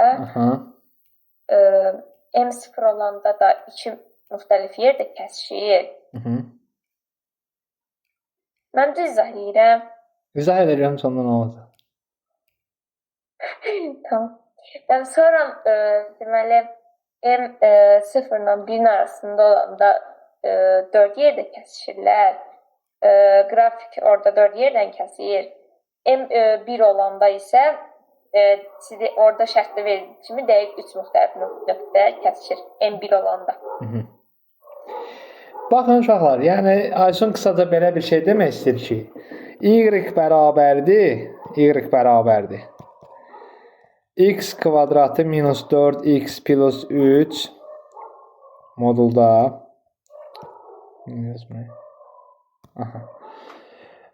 M 0 olanda da 2 müxtəlif yerdə kəsişir. Mən düz izah edirəm. İzah edirəm, sondan olacaq. Tamam. Yəni sonra deməli M 0 ilə 1-in arasında olanda 4 yerdə kəsişirlər. Qrafik orada 4 yerdən kəsir. M 1 olanda isə sizə orada şərtdə verildiyi kimi dəqiq 3 müxtəlif nöqtə kəsişir. M 1 olanda. Baxın uşaqlar, yəni Aysun qısaca belə bir şey demək istəyir ki, y bərabərdir x kvadratı minus 4x plus 3 modulda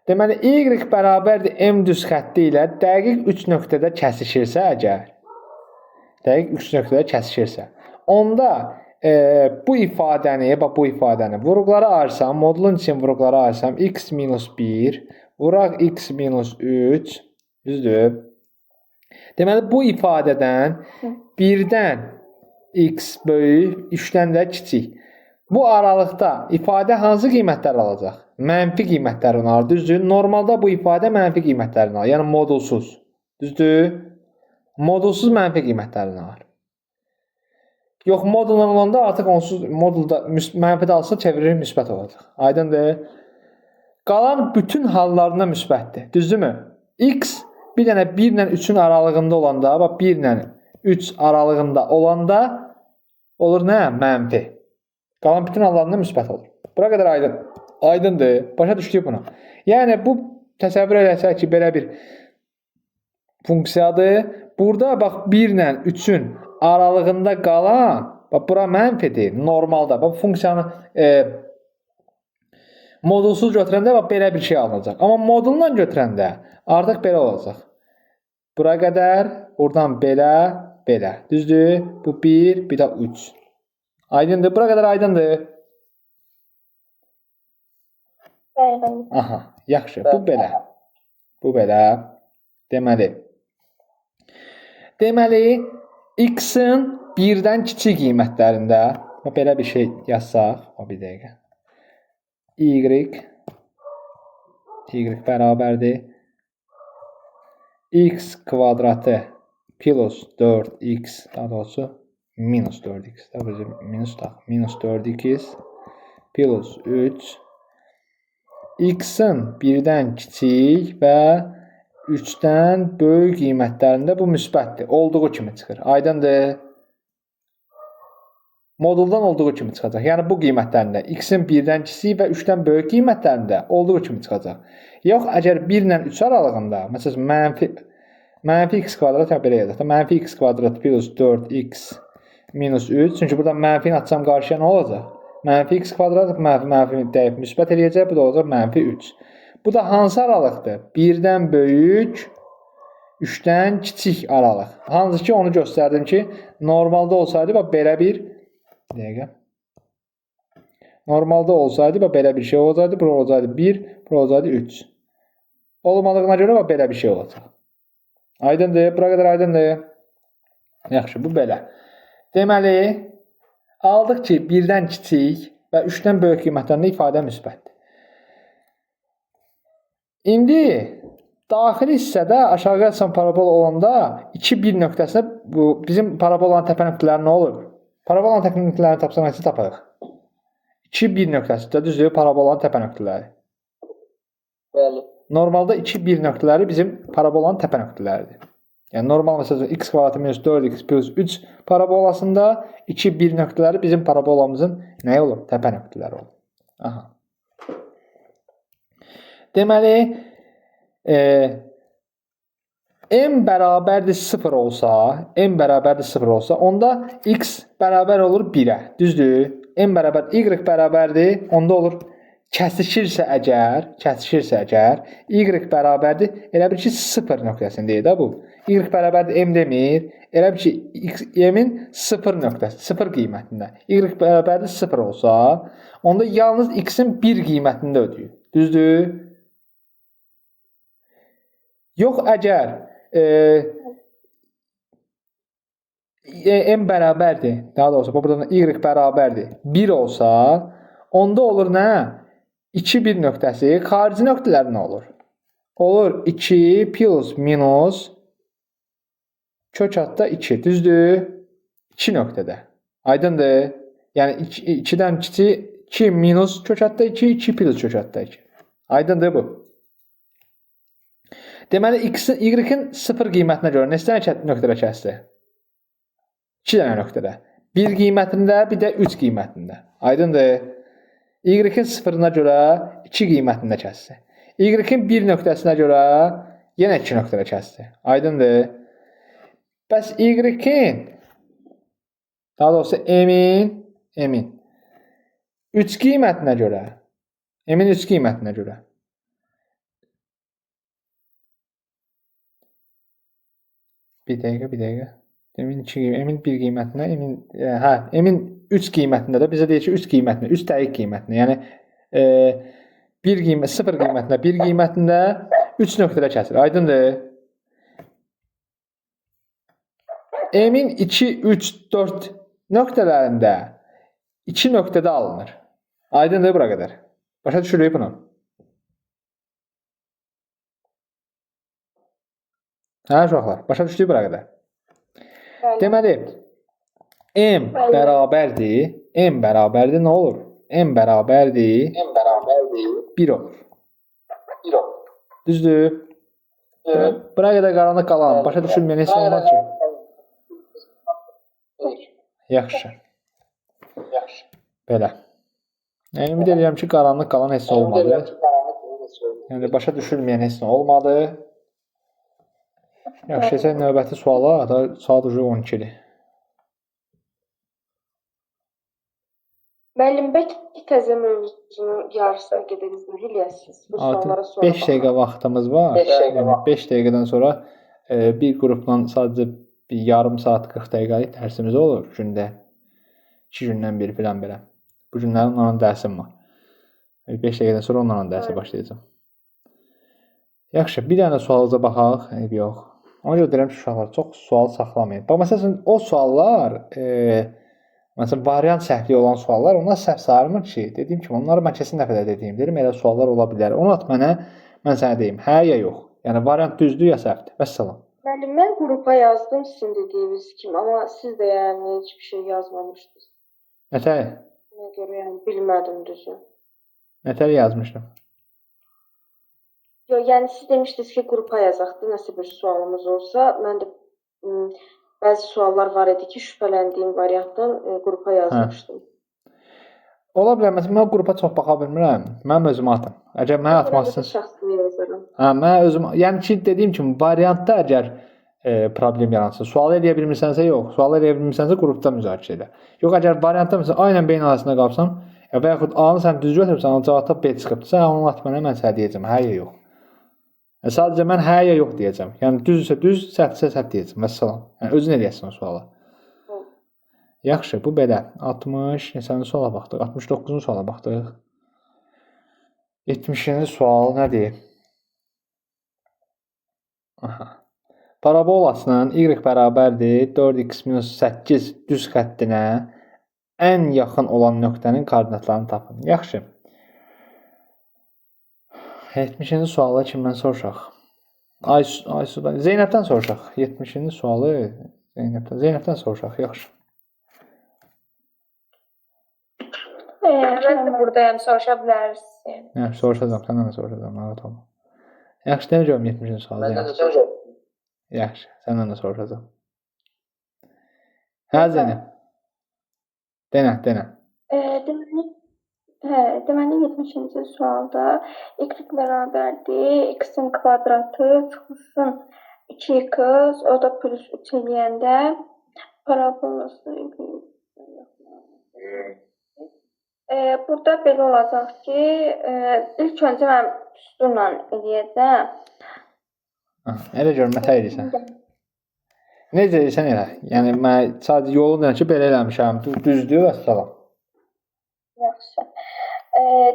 deməli y bərabərdir m düz xətti ilə dəqiq 3 nöqtədə kəsişirsə əgər onda bu ifadəni vuruqlara ayırsam, modulun için vuruqlara ayırsam x minus 1 vuraq x minus 3 düzdür. Deməli bu ifadədən 1-dən x böyük, 3-dən də kiçik. Bu aralıqda ifadə hansı qiymətlər alacaq? Mənfi qiymətlərini alır, düzdür. Normalda bu ifadə mənfi qiymətlərini alır, yəni modulsuz. Düzdür? Modulsuz mənfi qiymətlərini alır. Yox, modulla olanda artıq onsuz modulda mənfi də alsa çevrilir müsbət olacaq. Aydındır? Qalan bütün hallarında müsbətdir. Düzdürmü? X bir dənə 1 ilə 3-ün aralığında olanda, bax 1 ilə 3 aralığında olanda olur nə? Mənfi. Qalan bütün hallarında müsbət olur. Bura qədər aydındır. Başa düşdük bunu. Yəni bu təsəvvür edərsək ki, belə bir funksiyadır. Burada bax 1 ilə 3-ün aralığında qalan, bax bura mənfidir normalda. Bax funksiyanı modulsuz götürəndə bax belə bir şey alınacaq. Amma modulla götürəndə artıq belə olacaq. Bura qədər, oradan belə, belə. Düzdür? Bu 1, bir də 3. Aydındır? Bura qədər aydındır? Aha, yaxşı. Bu belə. Bu belə. Deməli, x-in 1-dən kiçik qiymətlərində belə bir şey yazsaq, bir dəqiqə. Y bərabərdir x kvadratı plus 4x daha doğrusu minus 4x. Tabii minus 4x plus 3 x-in 1-dən kiçik və 3-dən böyük qiymətlərində bu müsbətdir. Olduğu kimi çıxır. Aydındır? Moduldan olduğu kimi çıxacaq. Yəni bu qiymətlərində x-in 1-dən kiçik və 3-dən böyük qiymətlərində olduğu kimi çıxacaq. Yox, əgər 1 ilə 3 aralığında, məsələn, mənfi x kvadrat belə yazaq da, mənfi x kvadrat plus 4x minus 3. Çünki burada mənfini atsam qarşıya nə olacaq? Mənfi x kvadrat mənfi dəyib müsbət eləyəcək. Bu da olacaq mənfi 3. Bu da hansı aralıqdır? 1-dən böyük, 3-dən kiçik aralıq. Hansı ki onu göstərdim ki, normalda olsaydı belə bir dəqiqə. Normalda olsaydı belə bir şey olacaqdı. Bura olacaqdı 1, bura olacaqdı 3. Olmadığına görə belə bir şey olacaq. Aydındır? Bura qədər aydındır. Yaxşı, bu belə. Deməli, aldıq ki, 1-dən kiçik və 3-dən böyük qiymətlərində ifadə müsbətdir. İndi daxili hissədə aşağıya açılan parabola olanda 2-1 nöqtəsində bu bizim parabolanın təpə nöqtələri nə olur? Parabolanın təpə nöqtələrini tapsaq nəsə tapırıq. 2-1 nöqtəsində düzdür parabolanın təpə nöqtələri. Bəli. Normalda 2-1 nöqtələri bizim parabolanın təpə nöqtələridir. Yəni normal məsələn x kvadratı minus 4x plus 3 parabolasında 2-1 nöqtələri bizim parabolamızın nə olur? Təpə nöqtələri olur. Aha. Deməli, m bərabərdir 0 olsa, onda x bərabər olur 1-ə. Düzdür? M bərabər y bərabərdir, onda olur kəsişirsə əgər, y bərabərdir, elə bil ki 0 nöqtəsindəyir də bu. Y bərabərdir m demir, elə bil ki m-in 0 nöqtəsi, 0 qiymətində. Y bərabərdir 0 olsa, onda yalnız x-in 1 qiymətində ödəyir. Düzdür? Yox, əgər m bərabərdir, daha doğrusu buradan y bərabərdir 1 olsa, onda olur nə? 2-1 nöqtəsi xarici nöqtələr nə olur? Olur 2 plus minus kök altda 2, düzdür? 2 nöqtədə. Aydındır? Yəni 2-dən kiçik 2 minus kök altda 2, 2 plus kök altda 2. Aydındır bu? Deməli, y-in 0 qiymətinə görə neçə dənə nöqtədə kəsdi? 2 dənə nöqtədə. 1 qiymətində, bir də 3 qiymətində. Aydındır? Y-in 0-ına görə 2 qiymətində kəsdi. Y-in 1 nöqtəsinə görə yenə 2 nöqtədə kəsdi. Aydındır? Bəs y-in, daha doğrusu m-in 3 qiymətinə görə, m-in 3 qiymətinə görə bir dəqiqə. M-in 1 qiymətinə, m-in 3 qiymətində də bizə deyir ki, 3 qiymətinə, 3 dəqiq qiymətinə, yəni 0 qiymətinə, 1 qiymətində 3 nöqtədə kəsir. Aydındır? M-in 2, 3, 4 nöqtələrində 2 nöqtədə alınır. Aydındır bura qədər. Başa düşürük bunu. Hə, uşaqlar, başa düşdük bura qədər. Deməli, m bərabərdir nə olur? M bərabərdir 1 olur. Düzdür? Bura qədər qaranlıq qalan, başa düşülməyən heç olmaz ki. Yaxşı. Belə. Ümid edirəm ki, qaranlıq qalan heç olmadı. Yəni, başa düşülməyən heç olmadı. Yaxşı, keçək növbəti suala, da saat ucu 12-dir. Müəllim, bəlkə təzə mövzunun yarısına gediniz, eləyəsiniz. Bu suallara sonra 5 dəqiqə vaxtımız var. Yəni 5 dəqiqədən sonra bir qrupla sadəcə bir yarım saat 40 dəqiqəlik dərsimiz olur gündə. 2 gündən biri filan belə. Bu günlərin onların dərsim var. 5 dəqiqədən sonra onların dərsə başlayacağım. Yaxşı, bir dənə sualıca baxaq. Yox. Ona görə deyirəm ki, uşaqlar çox sual saxlamayın. Bax, məsələn, o suallar, məsələn, variant səhvli olan suallar, onlar səhv sayılmır ki, dediyim kimi, onları mən kesin dəfədə dediyim, deyirəm, elə suallar ola bilər. Onu at mənə, mən sənə deyim, hə ya yox. Yəni, variant düzdür ya səhvdir. Vəssalam. Müəllim, mən qrupa yazdım sizin dediyiniz kimi, amma siz də yəni heç bir şey yazmamışdınız. Nətər? Ona görə yəni bilmədim düzü. Nətər yazmışdım? Yox, yəni siz demişdiniz ki, qrupa yazaqdı, nəsə bir sualımız olsa, mən də bəzi suallar var idi ki, şübhələndiyim variantdan qrupa yazmışdım. Ola bilər, məsələn, mən qrupa çox baxa bilmirəm. Mən özümə atım. Əgər mənə atmazsınız... Şəxsini yazarım. Hə, mən özüm, yəni ki, dediyim kimi variantda əgər problem yaransın, sual edə bilmirsənsə yox, sual edə bilmirsənsə qrupda müzakirə elə. Yox, əgər variantda məsələn aynən beyin arasında qalsam, və yaxud A-nı sən düz götürürsən, cavabda B çıxıbsa, onu at mənə, mən sənə deyəcəm, hə ya yox. Sadəcə mən hə ya yox deyəcəm. Yəni düzsə düz, səhvsə səhv deyəcəm. Məsələn, yəni özün eləyəsən o suala. Yaxşı, bu belə. 60, neçənci suala baxdıq? 69-cu suala baxdıq. 70-ci sual nədir? Aha. Parabolasının y bərabərdir 4x minus 8 düz xəttinə ən yaxın olan nöqtənin koordinatlarını tapın. Yaxşı. 70-ci sualı kimdən soruşaq? Aysudan, Zeynəbdən soruşaq. 70-ci sualı Zeynəbdən soruşaq. Yaxşı. Mən də buradayım, soruşa bilərsin. Hə, soruşacağam, səndən də soruşacağam. Rahat olma. Yaxşı, nə görüm 70-ci sualı? Məndən də soruşacağam. Yaxşı, səndən də soruşacağam. Hə, Zeynəb. Denə. Deməli 70-ci sualda y bərabərdir x-in kvadratı çıxılsın 2x, o da plus 3 eləyəndə parabolası burada belə olacaq ki, ilk öncə mən düsturla eləyəcəm. Elə görüm, nətər edirsən? Necə edirsən elə? Yəni, mən sadəcə yolu deyən ki, belə eləmişəm. Düzdür və salam. Yaxşı.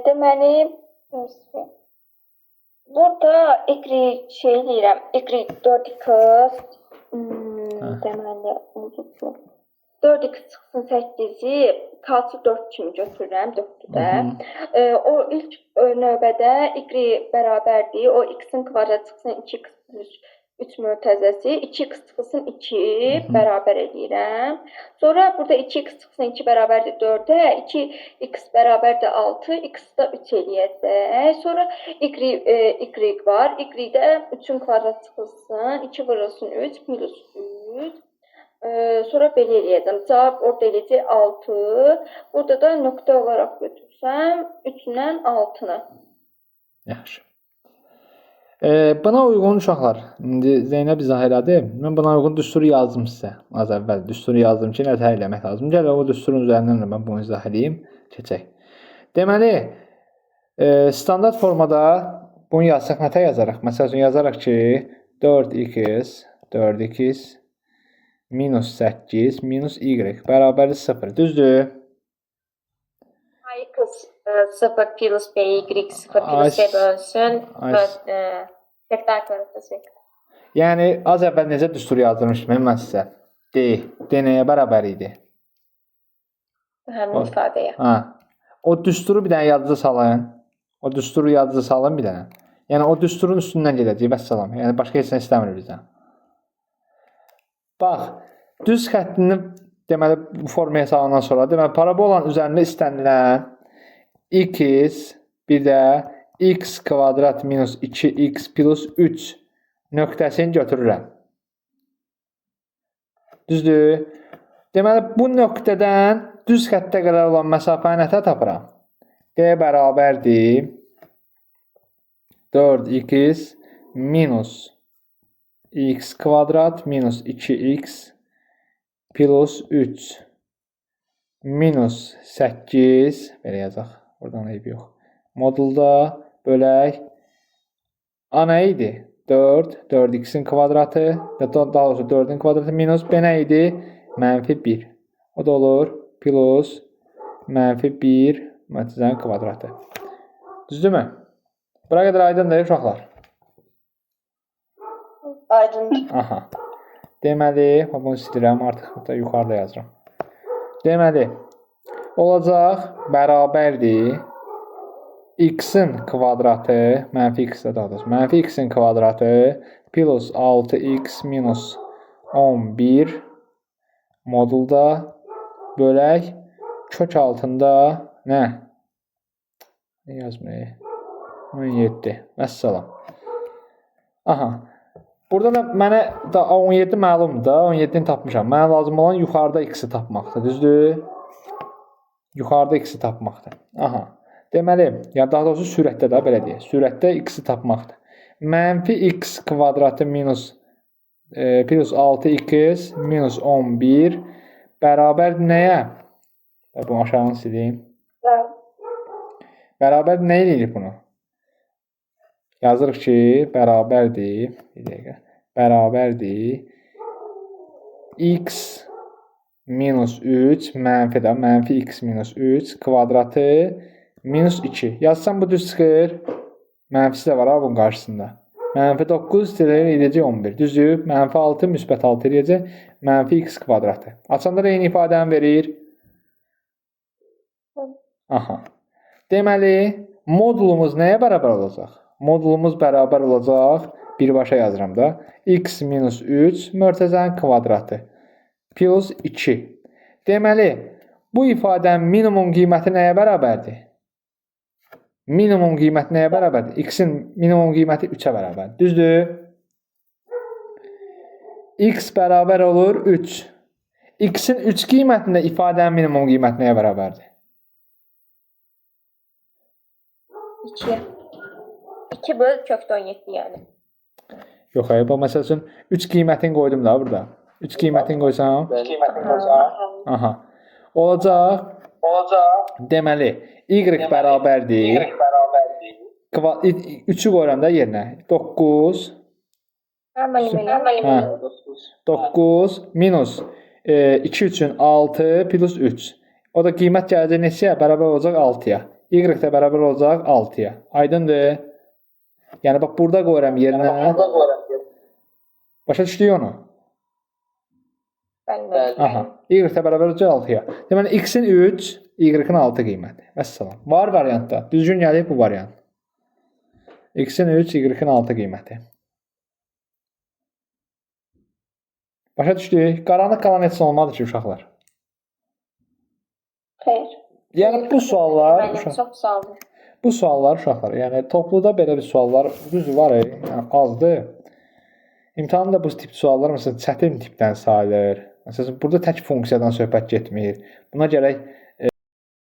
Deməli, burada y şey eləyirəm, y 4x, deməli, 4x çıxsın 8-i kalçı 4 kimi götürürəm, 4-də. O ilk növbədə y bərabərdir, o x-in kvadratı çıxsın 2x plus 3 mötəzəsi, 2x çıxsın 2 bərabər edirəm. Sonra burada 2x çıxsın 2 bərabərdir 4-ə, 2x bərabərdir 6, x da 3 eləyəcək. Sonra y var, y-də 3-ün kvadratı çıxsın, 2 vurulsun 3, minus 3. Sonra belə eləyəcəm. Cavab orada eləyəcək 6. Burada da nöqtə olaraq götürsəm 3-dən 6-nı. Yaxşı. Buna uyğun uşaqlar, indi Zeynəb izah elədi. Mən buna uyğun düsturu yazdım sizə. Az əvvəl düsturu yazdım ki, nətər eləmək lazım. Gəl o düsturun üzərindən də mən bunu izah edeyim. Keçək. Deməli, standart formada bunu yazsaq nətər yazarıq? Məsəl üçün yazarıq ki, 4x minus 8 minus y bərabərdir 0. Düzdür? X 0 plus b, y 0 plus c bölsün. Vektor kvadratı. Yəni, az əvvəl necə düstur yazdırmışdım mən sizə? D nəyə bərabər idi? Həmin ifadəyə. O düsturu bir dənə yadınıza salın. O düsturu yadınıza salın bir dənə. Yəni, o düsturun üstündən gedəcək, vəssalam. Yəni, başqa heç nə istəmir bizdən. Bax, düz xəttini deməli bu formaya salandan sonra deməli parabolanın üzərində istənilən x bir də x kvadrat minus 2x plus 3 nöqtəsini götürürəm. Düzdür? Deməli bu nöqtədən düz xəttə qədər olan məsafəni nətə tapıram? D bərabərdir 4x minus x kvadrat minus 2x plus 3 minus 8 belə yazaq. Oradan eyb yox. Modulda bölək A nə idi? 4x-in kvadratı, daha doğrusu 4-ün kvadratı minus B nə idi? Mənfi 1. O da olur plus mənfi 1 mətrəzənin kvadratı. Düzdürmü? Bura qədər aydındır uşaqlar. Aydın. Aha. Deməli, bunu silirəm, artıq da yuxarıda yazıram. Deməli, olacaq bərabərdir x-in kvadratı, mənfi x-də daha doğrusu, mənfi x-in kvadratı plus 6x minus 11 modulda bölək kök altında nə? Nə yazmayı? 17. Vəssalam. Aha. Burada da mənə 17 məlumdur da, 17-ni tapmışam. Mənə lazım olan yuxarıda x-i tapmaqdır, düzdür? Yuxarıda x-i tapmaqdır. Aha. Deməli, ya daha doğrusu sürətdə də belə deyək. Sürətdə x-i tapmaqdır. Mənfi x kvadratı minus plus 6x minus 11 bərabər nəyə? Bunu aşağını sileyim. Bərabər nə edirik bunu? Yazırıq ki, bərabərdir. Bir dəqiqə. Bərabərdir. X minus 3 mənfi də mənfi x minus 3 kvadratı minus 2. Yazsam bu düz çıxır. Mənfisi də var ha bunun qarşısında. Mənfi 9 edəcək 11. Düzdür? Mənfi 6 müsbət 6 edəcək. Mənfi x kvadratı. Açanda da eyni ifadəni verir. Aha. Deməli, modulumuz nəyə bərabər olacaq? Modulumuz bərabər olacaq. Birbaşa yazıram da. X minus 3 mörtəzənin kvadratı. Plus 2. Deməli, bu ifadənin minimum qiyməti nəyə bərabərdir? Minimum qiyməti nəyə bərabərdir? X-in minimum qiyməti 3-ə bərabərdir. Düzdür? X bərabər olur 3. X-in 3 qiymətində ifadənin minimum qiyməti nəyə bərabərdir? 2. 2 böl kökdə 17 yəni. Yox, hayır. Bu məsəl üçün 3 qiymətini qoydum da burada. 3 qiymətini qoysam. Aha. Olacaq. Deməli, y bərabərdir. 3-ü qoyuram da yerinə. 9. 9 minus 2 üçün 6 plus 3. O da qiymət gələcək neçəyə? Bərabər olacaq 6-ya. Y də bərabər olacaq 6-ya. Aydındır? Yəni, bax, burada qoyuram yerinə. Başa düşdük onu? Aha. Y də bərabər olacaq 6-ya. Deməli, x-in 3, y-in 6 qiyməti. Vəssalam. Var variantda. Düzgün gəlib bu variant. X-in 3, y-in 6 qiyməti. Başa düşdük? Qaranlıq qalan heç olmadı ki, uşaqlar. Xeyr. Yəni, bu suallar... Çox sağ olun. Bu suallar uşaqlar, yəni topluda belə bir suallar düz var, yəni azdır. İmtahanda bu tip suallar məsələn çətin tipdən sayılır. Məsələn, burada tək funksiyadan söhbət getmir. Buna gərək